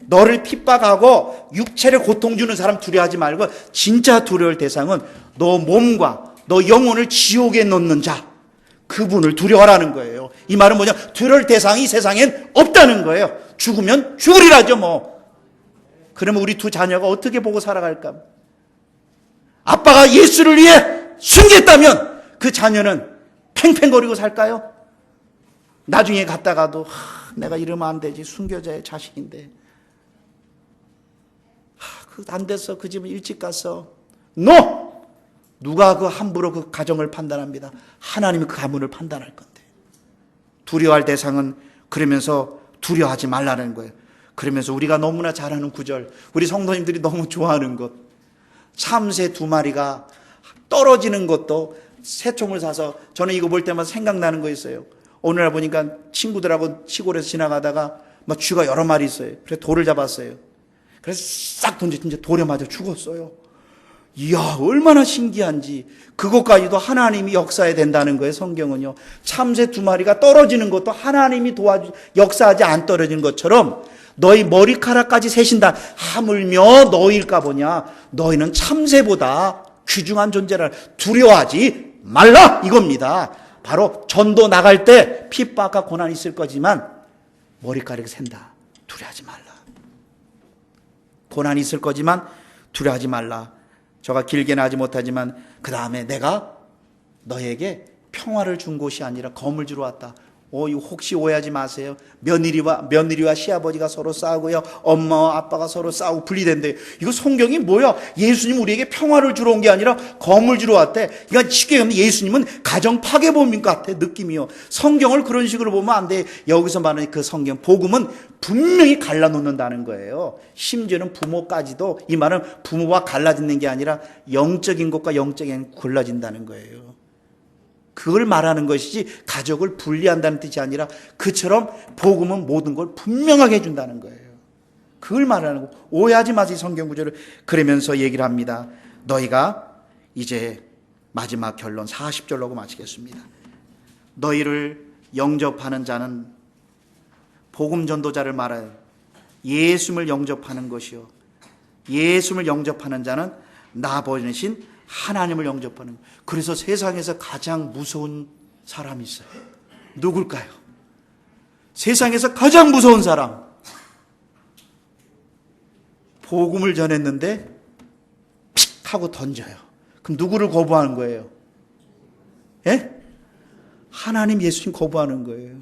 너를 핍박하고 육체를 고통 주는 사람 두려워하지 말고 진짜 두려울 대상은 너 몸과 너 영혼을 지옥에 놓는 자, 그분을 두려워하라는 거예요. 이 말은 뭐냐? 두려울 대상이 세상엔 없다는 거예요. 죽으면 죽으리라죠 뭐. 그러면 우리 두 자녀가 어떻게 보고 살아갈까? 아빠가 예수를 위해 순교했다면 그 자녀는 팽팽거리고 살까요? 나중에 갔다가도 내가 이러면 안 되지, 순교자의 자식인데 안 됐어, 그 집은 일찍 갔어. NO! 누가 그 함부로 그 가정을 판단합니다. 하나님이 그 가문을 판단할 건데. 두려워할 대상은 그러면서 두려워하지 말라는 거예요. 그러면서 우리가 너무나 잘하는 구절, 우리 성도님들이 너무 좋아하는 것, 참새 2마리가 떨어지는 것도 새총을 사서, 저는 이거 볼 때마다 생각나는 거 있어요. 어느 날 보니까 친구들하고 시골에서 지나가다가 막 쥐가 여러 마리 있어요. 그래서 돌을 잡았어요. 그래서 싹 던져 진짜 돌에 맞아 죽었어요. 이야, 얼마나 신기한지. 그것까지도 하나님이 역사해야 된다는 거예요. 성경은요. 참새 2마리가 떨어지는 것도 하나님이 역사하지 안 떨어지는 것처럼 너희 머리카락까지 세신다. 하물며 너희일까 보냐. 너희는 참새보다 귀중한 존재라. 두려워하지 말라, 이겁니다. 바로 전도 나갈 때 핍박과 고난이 있을 거지만 머리카락이 샌다. 두려워하지 말라. 고난이 있을 거지만 두려워하지 말라. 저가 길게는 하지 못하지만 그 다음에 내가 너에게 평화를 준 곳이 아니라 검을 주러 왔다. 혹시 오해하지 마세요. 며느리와 시아버지가 서로 싸우고요. 엄마와 아빠가 서로 싸우고 분리된대요. 이거 성경이 뭐야? 예수님 우리에게 평화를 주러 온 게 아니라 검을 주러 왔대. 그러니까 쉽게 얘기하면 예수님은 가정 파괴범인 것 같아, 느낌이요. 성경을 그런 식으로 보면 안 돼. 여기서 말하는 그 성경, 복음은 분명히 갈라놓는다는 거예요. 심지어는 부모까지도, 이 말은 부모와 갈라지는 게 아니라 영적인 것과 영적인 갈라진다는 거예요. 그걸 말하는 것이지 가족을 분리한다는 뜻이 아니라 그처럼 복음은 모든 걸 분명하게 해준다는 거예요. 그걸 말하는 거. 오해하지 마세요, 성경 구절을. 그러면서 얘기를 합니다. 너희가 이제 마지막 결론 40절로 하고 마치겠습니다. 너희를 영접하는 자는 복음 전도자를 말하여 예수님을 영접하는 것이요, 예수님을 영접하는 자는 나 보내신 하나님을 영접하는 거예요. 그래서 세상에서 가장 무서운 사람이 있어요. 누굴까요? 세상에서 가장 무서운 사람. 복음을 전했는데 픽 하고 던져요. 그럼 누구를 거부하는 거예요? 예? 하나님, 예수님 거부하는 거예요.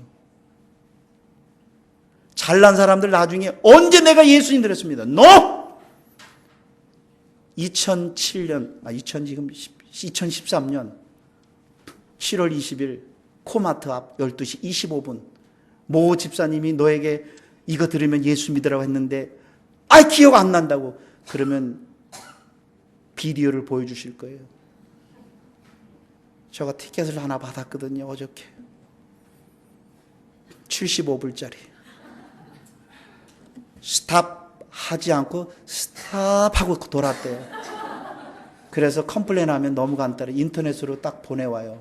잘난 사람들 나중에 언제 내가 예수님 들었습니다. NO! 2013년 7월 20일 코마트 앞 12시 25분 모 집사님이 너에게 이거 들으면 예수 믿으라고 했는데 기억 안 난다고 그러면 비디오를 보여주실 거예요. 제가 티켓을 하나 받았거든요. 어저께 75불짜리 스탑 하지 않고 스탑하고 돌았대요. 그래서 컴플레인하면 너무 간단해. 인터넷으로 딱 보내와요.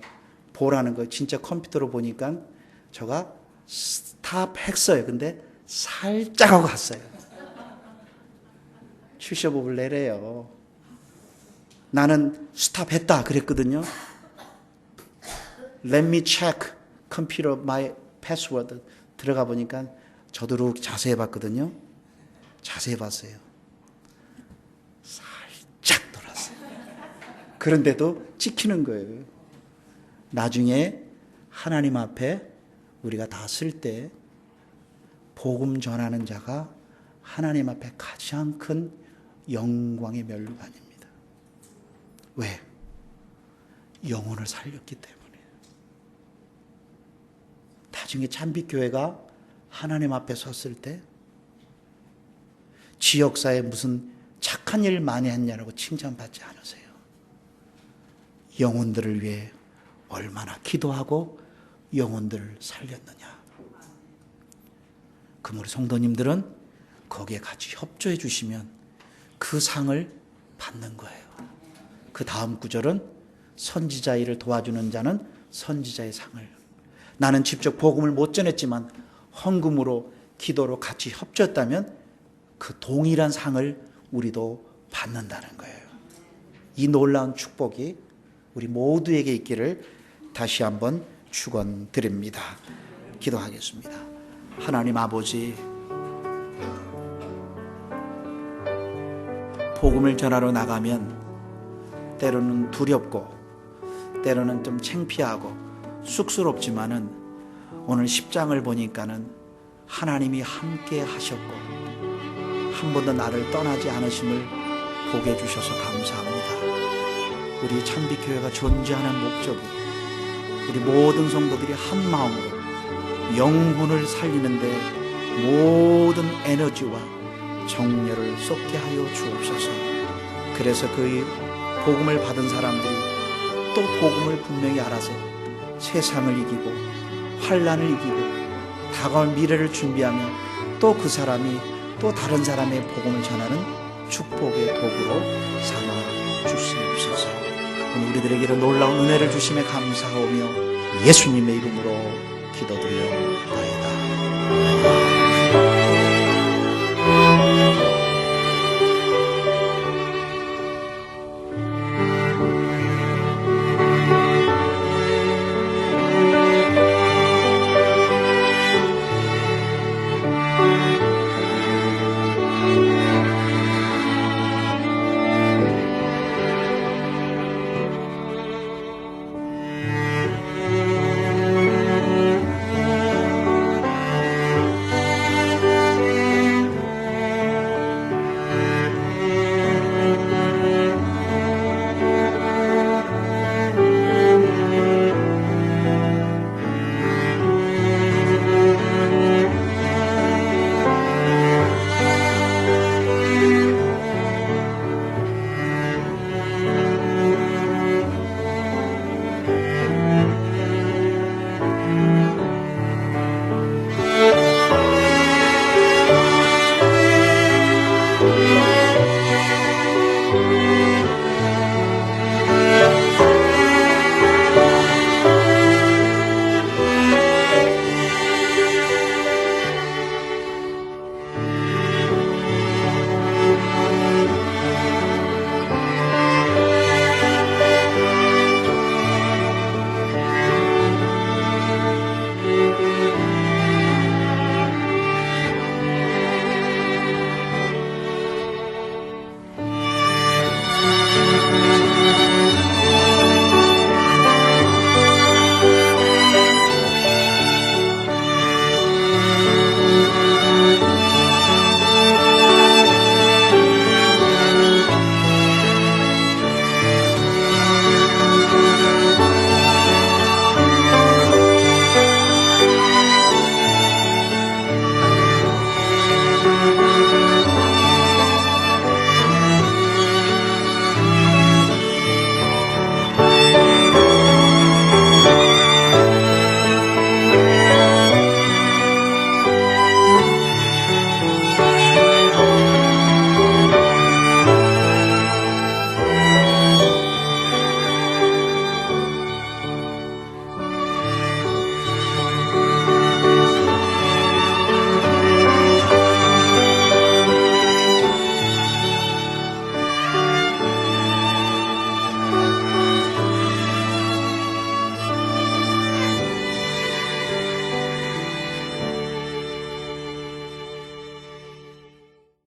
보라는 거예요. 진짜 컴퓨터로 보니까 제가 스탑했어요. 근데 살짝 하고 갔어요. 75불 내래요. 나는 스탑했다 그랬거든요. Let me check computer my password. 들어가 보니까 저도 자세히 봤거든요. 자세히 봤어요. 살짝 돌았어요. 그런데도 찍히는 거예요. 나중에 하나님 앞에 우리가 다 쓸 때 복음 전하는 자가 하나님 앞에 가장 큰 영광의 면류관입니다. 왜? 영혼을 살렸기 때문에. 나중에 찬빛교회가 하나님 앞에 섰을 때 지역사에 무슨 착한 일 많이 했냐라고 칭찬받지 않으세요. 영혼들을 위해 얼마나 기도하고 영혼들을 살렸느냐. 그럼 우리 성도님들은 거기에 같이 협조해 주시면 그 상을 받는 거예요. 그 다음 구절은 선지자 일을 도와주는 자는 선지자의 상을. 나는 직접 복음을 못 전했지만 헌금으로 기도로 같이 협조했다면 그 동일한 상을 우리도 받는다는 거예요. 이 놀라운 축복이 우리 모두에게 있기를 다시 한번 축원드립니다. 기도하겠습니다. 하나님 아버지, 복음을 전하러 나가면 때로는 두렵고 때로는 좀 창피하고 쑥스럽지만은 오늘 10장을 보니까는 하나님이 함께 하셨고 한 번도 나를 떠나지 않으심을 보게 해주셔서 감사합니다. 우리 찬빛교회가 존재하는 목적이 우리 모든 성도들이 한 마음으로 영혼을 살리는데 모든 에너지와 정열을 쏟게 하여 주옵소서. 그래서 그 복음을 받은 사람들이 또 복음을 분명히 알아서 세상을 이기고 환난을 이기고 다가올 미래를 준비하며 또 그 사람이 또 다른 사람의 복음을 전하는 축복의 도구로 삼아 주시옵소서. 우리들에게 이런 놀라운 은혜를 주심에 감사하오며 예수님의 이름으로 기도드려옵나이다.